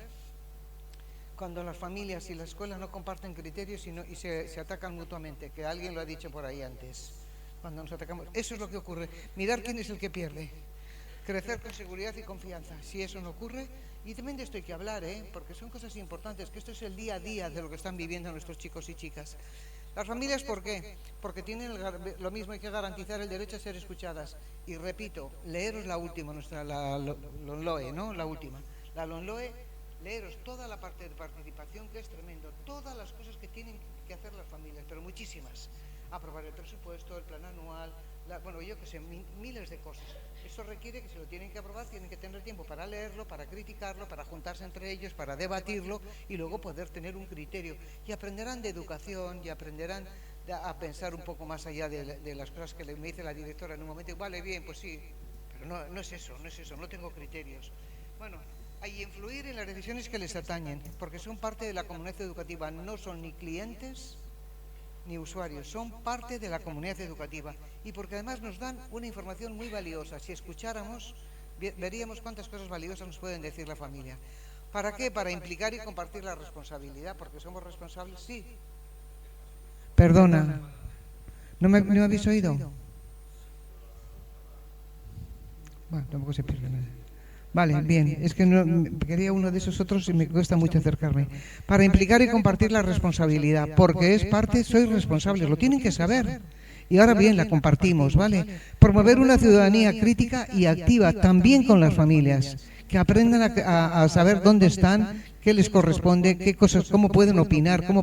cuando las familias y la escuela no comparten criterios y se atacan mutuamente, que alguien lo ha dicho por ahí antes. Cuando nos atacamos, eso es lo que ocurre. Mirar quién es el que pierde. Crecer con seguridad y confianza. Si eso no ocurre, y también de esto hay que hablar, porque son cosas importantes, que esto es el día a día de lo que están viviendo nuestros chicos y chicas. Las familias, ¿por qué? Porque tienen lo mismo, hay que garantizar el derecho a ser escuchadas. Y repito, leeros la última, la LONLOE, ¿no? La última. La LONLOE, leeros toda la parte de participación, que es tremendo, todas las cosas que tienen que hacer las familias, pero muchísimas. Aprobar el presupuesto, el plan anual, bueno, yo que sé, miles de cosas. Eso requiere que si lo tienen que aprobar, tienen que tener tiempo para leerlo, para criticarlo, para juntarse entre ellos, para debatirlo y luego poder tener un criterio. Y aprenderán de educación y aprenderán a pensar un poco más allá de las cosas que me dice la directora en un momento. Vale, bien, pues sí, pero no es eso, no tengo criterios. Bueno, hay que influir en las decisiones que les atañen, porque son parte de la comunidad educativa, no son ni clientes ni usuarios, son parte de la comunidad educativa y porque además nos dan una información muy valiosa. Si escucháramos, veríamos cuántas cosas valiosas nos pueden decir la familia. ¿Para qué? Para implicar y compartir la responsabilidad, porque somos responsables, sí. Perdona, ¿no me habéis oído? Bueno, tampoco se pierde nada. Vale, bien, es que no, quería uno de esos otros y me cuesta mucho acercarme. Para implicar y compartir la responsabilidad, porque es parte, sois responsables, lo tienen que saber. Y ahora bien, la compartimos, ¿vale? Promover una ciudadanía crítica y activa también con las familias, que aprendan a saber dónde están, qué les corresponde, qué cosas, cómo pueden opinar, cómo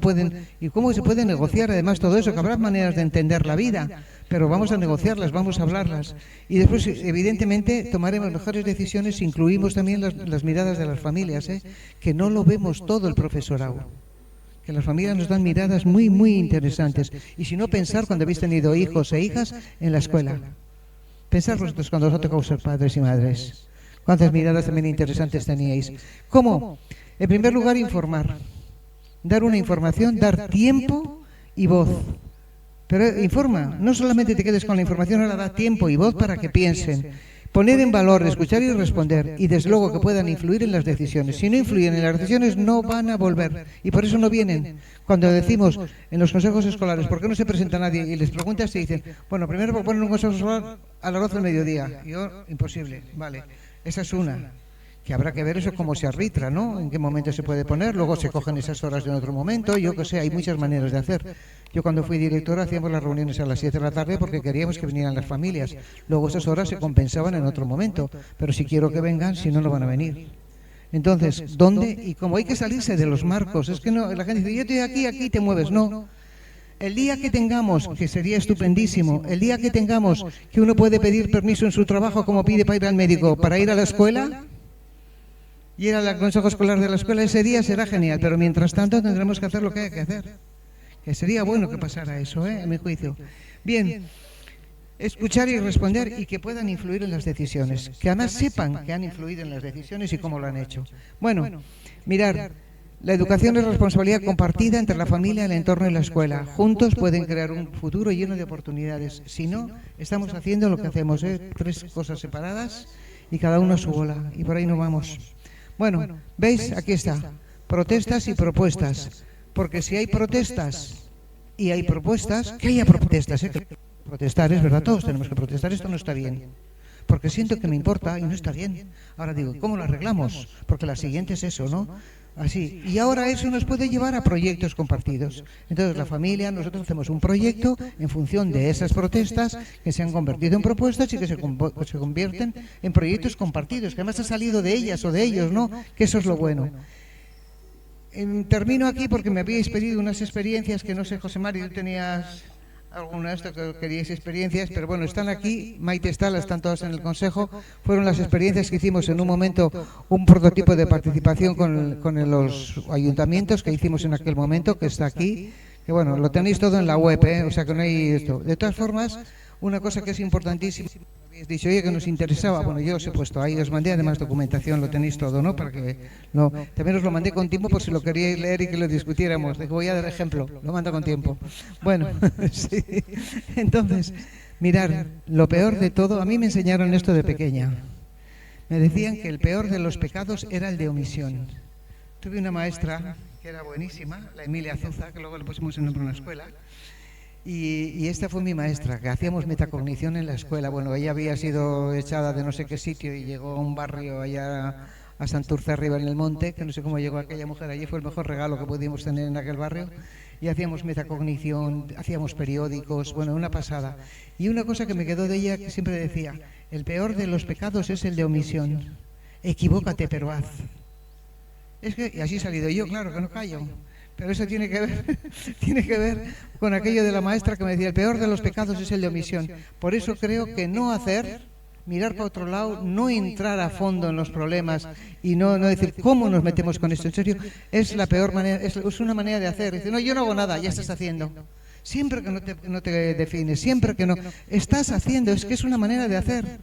se puede negociar además todo eso, que habrá maneras de entender la vida, pero vamos a negociarlas, vamos a hablarlas. Y después, evidentemente, tomaremos mejores decisiones, incluimos también las miradas de las familias, que no lo vemos todo el profesorado. Que las familias nos dan miradas muy, muy interesantes. Y si no, pensar cuando habéis tenido hijos e hijas en la escuela. Pensar vosotros cuando os ha tocado ser padres y madres. ¿Cuántas miradas también interesantes teníais? ¿Cómo? En primer lugar, informar. Dar una información, dar tiempo y voz. Pero informa, no solamente te quedes con la información, ahora da tiempo y voz para que piensen. Poner en valor, escuchar y responder, y desde luego que puedan influir en las decisiones. Si no influyen en las decisiones, no van a volver, y por eso no vienen. Cuando decimos en los consejos escolares, ¿por qué no se presenta nadie? Y les preguntas y dicen, bueno, primero proponen un consejo escolar a las 12 del mediodía. Y yo, imposible, vale, esa es una. Que habrá que ver eso cómo se arbitra, ¿no? En qué momento se puede poner, luego se cogen esas horas de otro momento, yo que sé, hay muchas maneras de hacer. Yo cuando fui directora hacíamos las reuniones a las 7 de la tarde porque queríamos que vinieran las familias. Luego esas horas se compensaban en otro momento, pero si quiero que vengan, si no, no van a venir. Entonces, ¿dónde y cómo? Hay que salirse de los marcos. Es que no, la gente dice, yo estoy aquí, aquí te mueves. No. El día que tengamos, que sería estupendísimo, el día que tengamos que uno puede pedir permiso en su trabajo como pide para ir al médico, para ir a la escuela y ir al consejo escolar de la escuela, ese día será genial, pero mientras tanto tendremos que hacer lo que hay que hacer. Que sería bueno que pasara eso, en mi juicio. Bien, escuchar y responder y que puedan influir en las decisiones. Que además sepan que han influido en las decisiones y cómo lo han hecho. Bueno, mirar, la educación es responsabilidad compartida entre la familia, el entorno y la escuela. Juntos pueden crear un futuro lleno de oportunidades. Si no, estamos haciendo lo que hacemos, tres cosas separadas y cada uno a su bola. Y por ahí no vamos. Bueno, ¿veis? Aquí está. Protestas y propuestas. Porque si hay protestas y hay propuestas, que haya protestas, protestar es verdad, todos tenemos que protestar, esto no está bien. Porque siento que me importa y no está bien. Ahora digo, ¿cómo lo arreglamos? Porque la siguiente es eso, ¿no? Así. Y ahora eso nos puede llevar a proyectos compartidos. Entonces la familia, nosotros hacemos un proyecto en función de esas protestas que se han convertido en propuestas y que se convierten en proyectos compartidos, que además ha salido de ellas o de ellos, ¿no? Que eso es lo bueno. Termino aquí porque me habíais pedido unas experiencias que no sé, José Mario, tú tenías algunas que queríais experiencias, pero bueno, están aquí, Maite está, están todas en el Consejo. Fueron las experiencias que hicimos en un momento, un prototipo de participación con los ayuntamientos que hicimos en aquel momento, que está aquí, que bueno, lo tenéis todo en la web, o sea que no hay esto. De todas formas, una cosa que es importantísima, habéis dicho, oye, que nos interesaba, bueno, yo os he puesto ahí, os mandé además documentación, lo tenéis todo, ¿no? Para que no, también os lo mandé con tiempo por si lo queríais leer y que lo discutiéramos. Voy a dar ejemplo, lo mando con tiempo. Bueno, sí. Entonces, mirar, lo peor de todo, a mí me enseñaron esto de pequeña. me decían que el peor de los pecados era el de omisión. Tuve una maestra que era buenísima, la Emilia Azuza, que luego le pusimos en nombre a una escuela, y esta fue mi maestra, que hacíamos metacognición en la escuela. Bueno, ella había sido echada de no sé qué sitio y llegó a un barrio allá a Santurce arriba en el monte, que no sé cómo llegó aquella mujer allí, fue el mejor regalo que pudimos tener en aquel barrio, y hacíamos metacognición, hacíamos periódicos, bueno, una pasada. Y una cosa que me quedó de ella, que siempre decía, el peor de los pecados es el de omisión, equivócate pero haz. Es que, y así he salido yo, claro que no callo, pero eso tiene que ver con aquello de la maestra que me decía, el peor de los pecados es el de omisión. Por eso creo que no hacer, mirar para otro lado, no entrar a fondo en los problemas y no decir cómo nos metemos con esto, en serio, es la peor manera, es una manera de hacer. Dice, no, yo no hago nada, ya estás haciendo. Siempre que no te defines, siempre que no, estás haciendo, es que es una manera de hacer.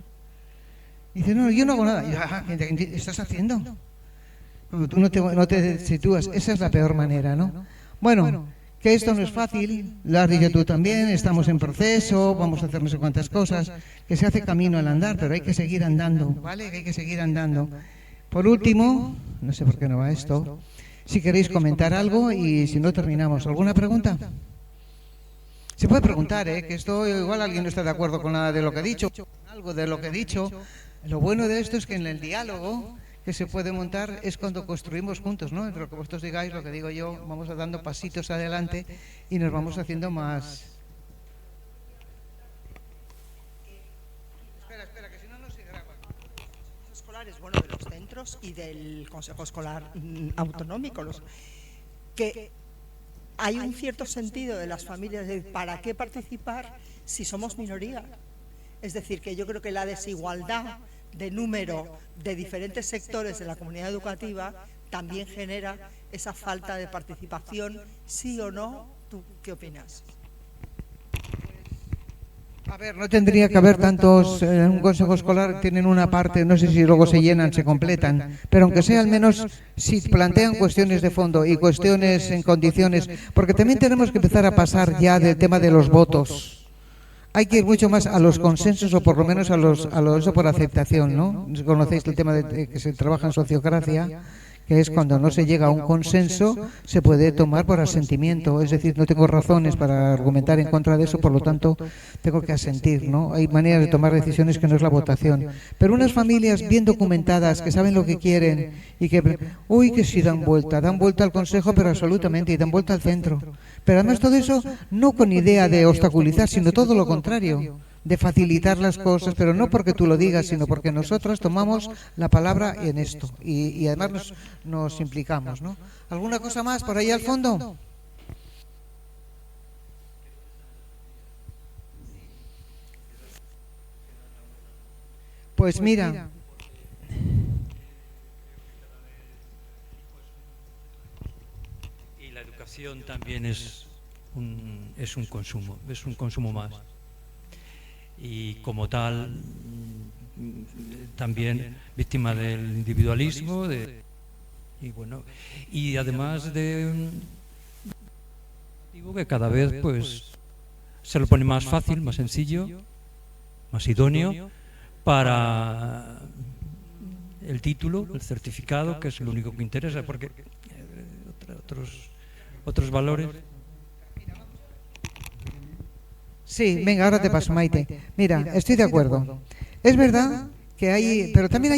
Dice, no, yo no hago nada, ya, estás haciendo. Cuando tú no te sitúas, esa es la peor manera, ¿no? Bueno, que esto no es fácil, lo has dicho tú también, estamos en proceso, vamos a hacer no sé cuántas cosas, que se hace camino al andar, pero hay que seguir andando, ¿vale? Hay que seguir andando. Por último, no sé por qué no va esto, si queréis comentar algo y si no terminamos. ¿Alguna pregunta? Se puede preguntar, que esto igual alguien no está de acuerdo con nada de lo que he dicho, algo de lo que he dicho. Lo bueno de esto es que en el diálogo que se puede montar es cuando construimos juntos, ¿no? Entre lo que vosotros digáis, lo que digo yo, vamos dando pasitos adelante y nos vamos haciendo más. Espera, que si no, no se graba. Los escolares, bueno, de los centros y del Consejo Escolar Autonómico, que hay un cierto sentido de las familias de ¿para qué participar si somos minoría? Es decir, que yo creo que la desigualdad de número de diferentes sectores de la comunidad educativa también genera esa falta de participación, sí o no. ¿Tú qué opinas? A ver, no tendría que haber tantos, en un consejo escolar tienen una parte, no sé si luego se llenan, se completan, pero aunque sea al menos si plantean cuestiones de fondo y cuestiones en condiciones, porque también tenemos que empezar a pasar ya del tema de los votos. Hay que ir mucho más a los consensos o por lo menos a los eso por aceptación, ¿no? Conocéis el tema de que se trabaja en sociocracia, que es cuando no se llega a un consenso, se puede tomar por asentimiento, es decir, no tengo razones para argumentar en contra de eso, por lo tanto tengo que asentir, ¿no? Hay maneras de tomar decisiones que no es la votación. Pero unas familias bien documentadas, que saben lo que quieren y que, que sí dan vuelta al consejo, pero absolutamente, y dan vuelta al centro. Pero además todo eso no con idea de obstaculizar, sino todo lo contrario, de facilitar las cosas, pero no porque tú lo digas, sino porque nosotros tomamos la palabra en esto y además nos implicamos, ¿no? ¿Alguna cosa más por ahí al fondo? Pues mira, y la educación también es un consumo más. Y como tal, también víctima del individualismo, y además de que cada vez pues se lo pone más fácil, más sencillo, más idóneo para el título, el certificado, que es lo único que interesa, porque otros valores. Sí, venga, ahora te paso, Maite. Mira, estoy de acuerdo. Es verdad que pero también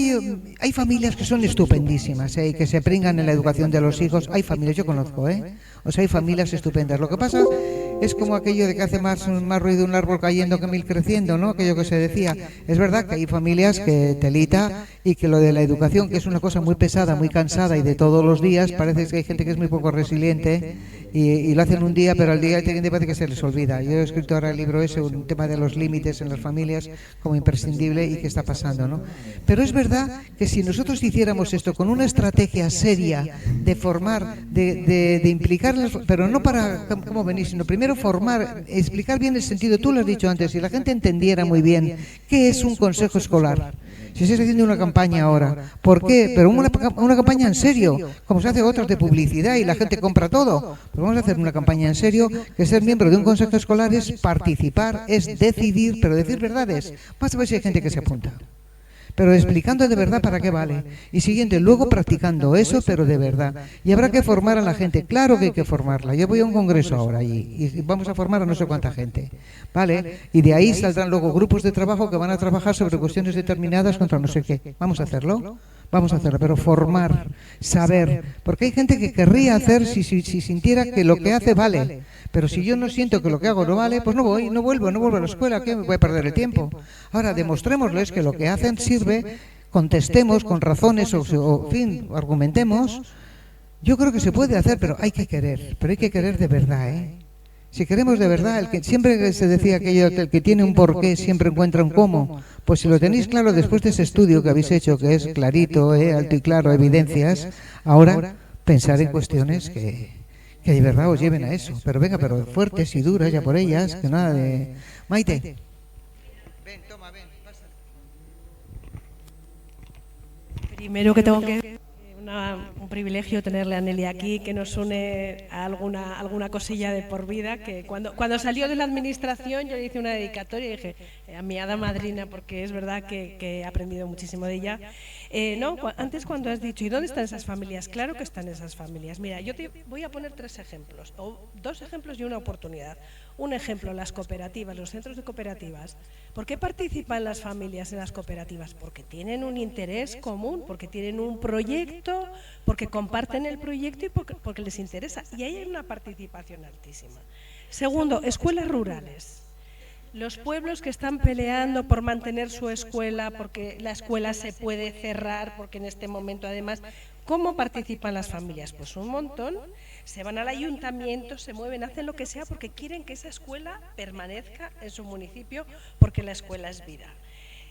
hay familias que son estupendísimas, y que se pringan en la educación de los hijos. Hay familias, yo conozco, o sea, hay familias estupendas. Lo que pasa es como aquello de que hace más ruido un árbol cayendo que 1000 creciendo, ¿no? Aquello que se decía. Es verdad que hay familias que telita y que lo de la educación, que es una cosa muy pesada, muy cansada y de todos los días, parece que hay gente que es muy poco resiliente y lo hacen un día, pero al día siguiente parece que se les olvida. Yo he escrito ahora el libro ese, un tema de los límites en las familias como imprescindible y qué está pasando, ¿no? Pero es verdad que si nosotros hiciéramos esto con una estrategia seria de formar, de implicarlas, pero no para cómo venir, sino primero formar, explicar bien el sentido, tú lo has dicho antes, si la gente entendiera muy bien qué es un consejo escolar. Si se está haciendo una campaña ahora, ¿por qué? Pero una campaña en serio, como se hace otras de publicidad y la gente compra todo. Pues vamos a hacer una campaña en serio, que ser miembro de un consejo escolar es participar, es decidir, pero decir verdades. Vas a ver si hay gente que se apunta. pero explicando de verdad para qué vale. Y siguiente, luego practicando eso, pero de verdad. Y habrá que formar a la gente, claro que hay que formarla. Yo voy a un congreso ahora y vamos a formar a no sé cuánta gente, ¿vale? Y de ahí saldrán luego grupos de trabajo que van a trabajar sobre cuestiones determinadas contra no sé qué. ¿Vamos a hacerlo? Vamos a hacerlo, pero formar, saber, porque hay gente que querría hacer si sintiera que lo que hace vale, pero si yo no siento que lo que hago no vale, pues no voy, no vuelvo a la escuela, ¿qué? Me voy a perder el tiempo. Ahora, demostrémosles que lo que hacen sirve, contestemos con razones o en fin, argumentemos. Yo creo que se puede hacer, pero hay que querer de verdad, ¿eh? Si queremos de verdad, el que siempre se decía aquello, el que tiene un porqué siempre encuentra un cómo. Pues si lo tenéis claro después de ese estudio que habéis hecho, que es clarito, alto y claro, evidencias, ahora pensar en cuestiones que de verdad os lleven a eso. Pero venga, pero fuertes y duras ya por ellas, que nada de... Maite. Ven, toma, ven, pasa. Primero que tengo que... un privilegio tenerle a Nelly aquí, que nos une a alguna cosilla de por vida, que cuando salió de la administración yo le hice una dedicatoria y dije a mi hada madrina, porque es verdad que he aprendido muchísimo de ella. Antes cuando has dicho, ¿y dónde están esas familias? Claro que están esas familias. Mira, yo te voy a poner 3 ejemplos, o 2 ejemplos y una oportunidad. Un ejemplo, las cooperativas, los centros de cooperativas. ¿Por qué participan las familias en las cooperativas? Porque tienen un interés común, porque tienen un proyecto, porque comparten el proyecto y porque les interesa. Y ahí hay una participación altísima. Segundo, escuelas rurales. Los pueblos que están peleando por mantener su escuela, porque la escuela se puede cerrar, porque en este momento además, ¿cómo participan las familias? Pues un montón. Se van al ayuntamiento, se mueven, hacen lo que sea porque quieren que esa escuela permanezca en su municipio, porque la escuela es vida.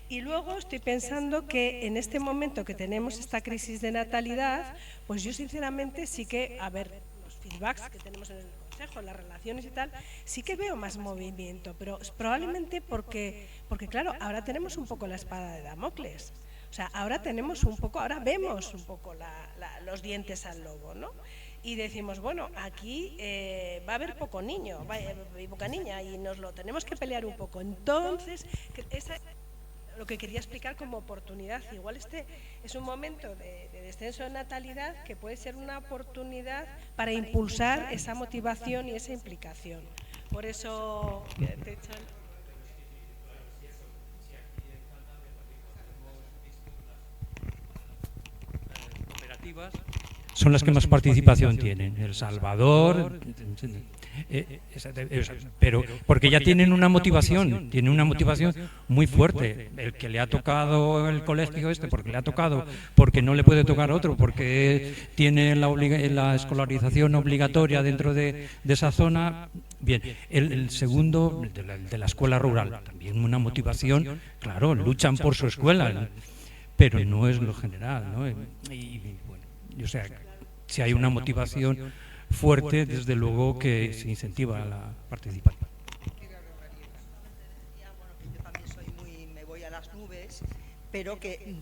Y luego estoy pensando que en este momento que tenemos esta crisis de natalidad, pues yo sinceramente sí que, a ver, los feedbacks que tenemos en el Consejo, las relaciones y tal, sí que veo más movimiento, pero probablemente porque claro, ahora tenemos un poco la espada de Damocles. O sea, ahora vemos un poco los dientes al lobo, ¿no? Y decimos, bueno, aquí va a haber poco niño, poca niña, y nos lo tenemos que pelear un poco. Entonces, lo que quería explicar como oportunidad, igual este es un momento de descenso de natalidad que puede ser una oportunidad para impulsar esa motivación y esa implicación. Por eso te echan... Son las que más participación tienen. El Salvador, pero porque ya tienen una motivación muy fuerte. El que le ha tocado el colegio porque le ha tocado, porque no le puede tocar otro, porque tiene la escolarización obligatoria dentro de esa zona. Bien, el segundo, de la escuela rural, también una motivación, claro, luchan por su escuela, pero no es lo general, ¿no? O sea, si hay una motivación fuerte, desde luego que se incentiva a la participación. Yo también me voy a las nubes, pero que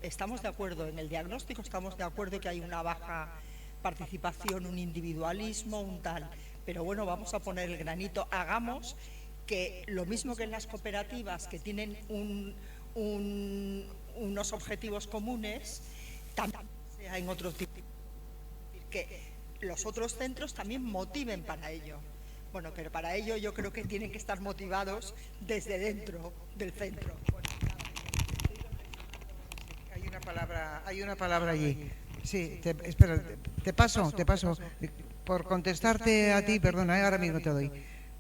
estamos de acuerdo en el diagnóstico, estamos de acuerdo que hay una baja participación, un individualismo, un tal. Pero bueno, vamos a poner el granito, hagamos que lo mismo que en las cooperativas que tienen unos objetivos comunes, también sea en otro tipo, que los otros centros también motiven para ello. Bueno, pero para ello yo creo que tienen que estar motivados desde dentro del centro. Hay una palabra allí. Sí, espera, te paso. Por contestarte a ti, perdona, ahora mismo te doy.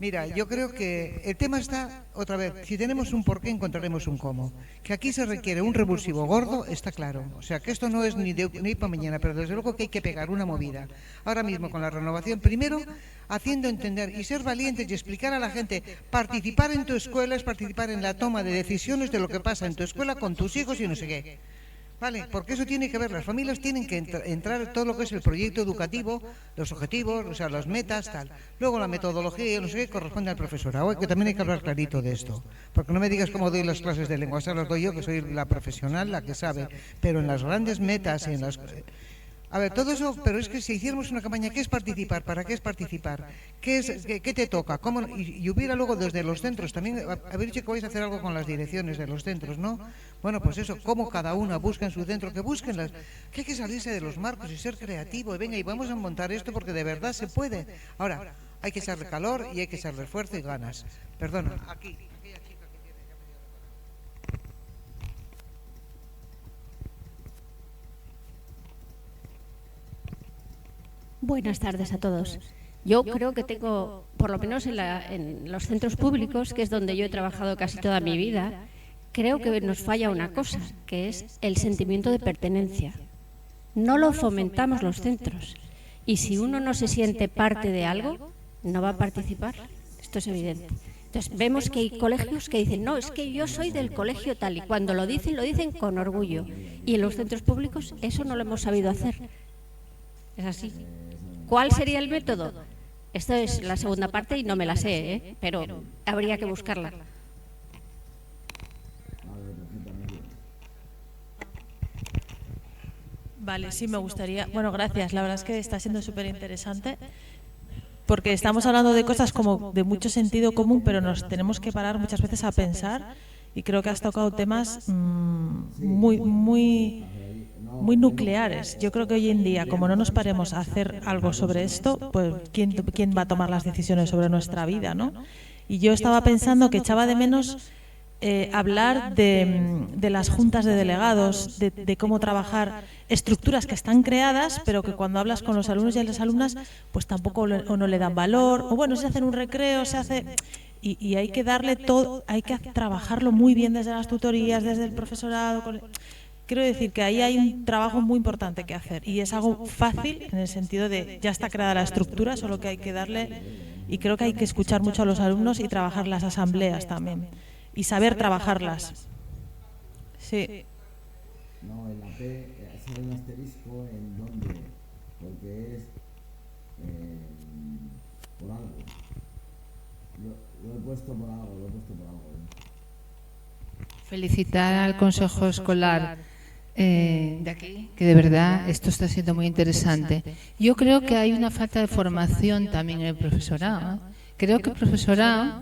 Mira, yo creo que el tema está, otra vez, si tenemos un porqué encontraremos un cómo. Que aquí se requiere un revulsivo gordo, está claro. O sea, que esto no es ni para mañana, pero desde luego que hay que pegar una movida. Ahora mismo con la renovación, primero haciendo entender y ser valientes y explicar a la gente, participar en tu escuela es participar en la toma de decisiones de lo que pasa en tu escuela con tus hijos y no sé qué. Vale, porque eso tiene que ver, las familias tienen que entrar en todo lo que es el proyecto educativo, los objetivos, o sea, las metas, tal. Luego la metodología y no sé qué corresponde al profesorado, que también hay que hablar clarito de esto. Porque no me digas cómo doy las clases de lengua, esas las doy yo, que soy la profesional, la que sabe. Pero en las grandes metas y en las... A ver, todo eso, pero es que si hiciéramos una campaña, ¿qué es participar? ¿Para qué es participar? ¿Qué te toca? ¿Cómo? Y hubiera luego desde los centros, también habéis dicho que vais a hacer algo con las direcciones de los centros, ¿no? Bueno, pues eso, cómo cada una busca en su centro, que busquen las... Que hay que salirse de los marcos y ser creativo, y venga, y vamos a montar esto porque de verdad se puede. Ahora, hay que echarle calor y hay que echarle esfuerzo y ganas. Perdona, aquí. Buenas tardes a todos. Yo creo que tengo, por lo menos en los centros públicos, que es donde yo he trabajado casi toda mi vida, creo que nos falla una cosa, que es el sentimiento de pertenencia. No lo fomentamos los centros. Y si uno no se siente parte de algo, no va a participar. Esto es evidente. Entonces, vemos que hay colegios que dicen, no, es que yo soy del colegio tal, y cuando lo dicen con orgullo. Y en los centros públicos eso no lo hemos sabido hacer. Es así. ¿Cuál sería el método? Esto es la segunda parte y no me la sé, pero habría que buscarla. Vale, sí, me gustaría. Bueno, gracias. La verdad es que está siendo súper interesante porque estamos hablando de cosas como de mucho sentido común, pero nos tenemos que parar muchas veces a pensar y creo que has tocado temas muy nucleares. Yo creo que hoy en día, como no nos paremos a hacer algo sobre esto, pues ¿quién va a tomar las decisiones sobre nuestra vida, ¿no? Y yo estaba pensando que echaba de menos hablar de las juntas de delegados, de cómo trabajar estructuras que están creadas, pero que cuando hablas con los alumnos y las alumnas, pues tampoco o no le dan valor, o bueno, se hacen un recreo, se hace... Y hay que darle todo, hay que trabajarlo muy bien desde las tutorías, desde el profesorado... Quiero decir que ahí hay un trabajo muy importante que hacer y es algo fácil en el sentido de ya está creada la estructura, solo que hay que darle, y creo que hay que escuchar mucho a los alumnos y trabajar las asambleas también y saber trabajarlas. Sí. No, en la P sale un asterisco en donde, porque es por algo. Lo he puesto por algo, Felicitar al Consejo Escolar de aquí, que de verdad esto está siendo muy interesante. Yo creo que hay una falta de formación también en el profesorado. Creo que el profesorado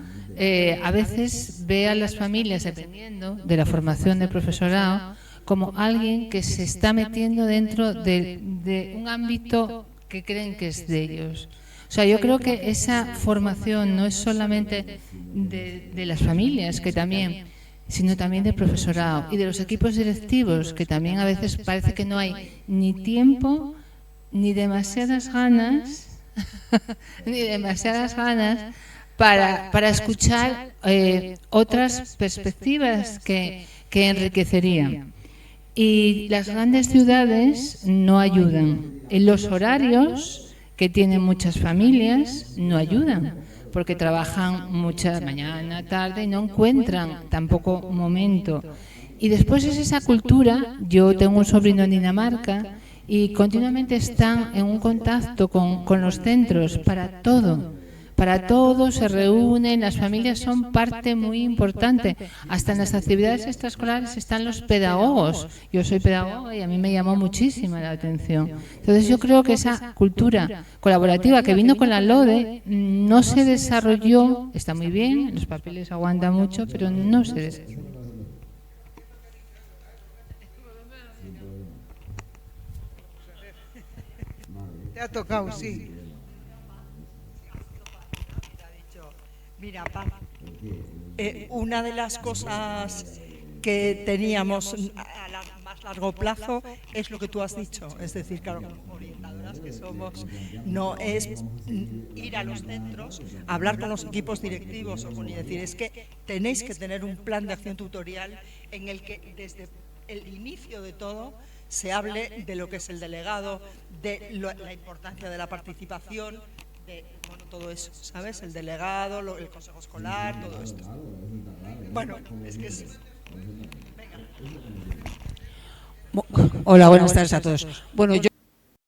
a veces ve a las familias, dependiendo de la formación del profesorado, como alguien que se está metiendo dentro de un ámbito que creen que es de ellos. O sea, yo creo que esa formación no es solamente de las familias, que también, sino también del profesorado y de los equipos directivos, que también a veces parece que no hay ni tiempo ni demasiadas ganas para escuchar otras perspectivas que enriquecerían. Y las grandes ciudades no ayudan. En los horarios que tienen muchas familias no ayudan, porque trabajan mucha mañana, tarde y no encuentran tampoco momento. Y después es esa cultura. Yo tengo un sobrino en Dinamarca y continuamente están en un contacto con los centros para todo. Para todo se reúnen, las familias son parte muy importante. Hasta en las actividades extraescolares están los pedagogos. Yo soy pedagoga y a mí me llamó muchísimo la atención. Entonces yo creo que esa cultura colaborativa que vino con la LODE no se desarrolló, está muy bien, los papeles aguantan mucho, pero no se desarrolló. Te ha tocado, sí. Mira, Paz, una de las cosas que teníamos a más largo plazo es lo que tú has dicho, es decir, claro, como orientadoras que somos, no es ir a los centros, hablar con los equipos directivos y decir, es que tenéis que tener un plan de acción tutorial en el que desde el inicio de todo se hable de lo que es el delegado, de la importancia de la participación, de todo eso, ¿sabes? El delegado, el consejo escolar, todo esto. Bueno, es que es... Venga. Hola, buenas tardes a todos. Bueno, yo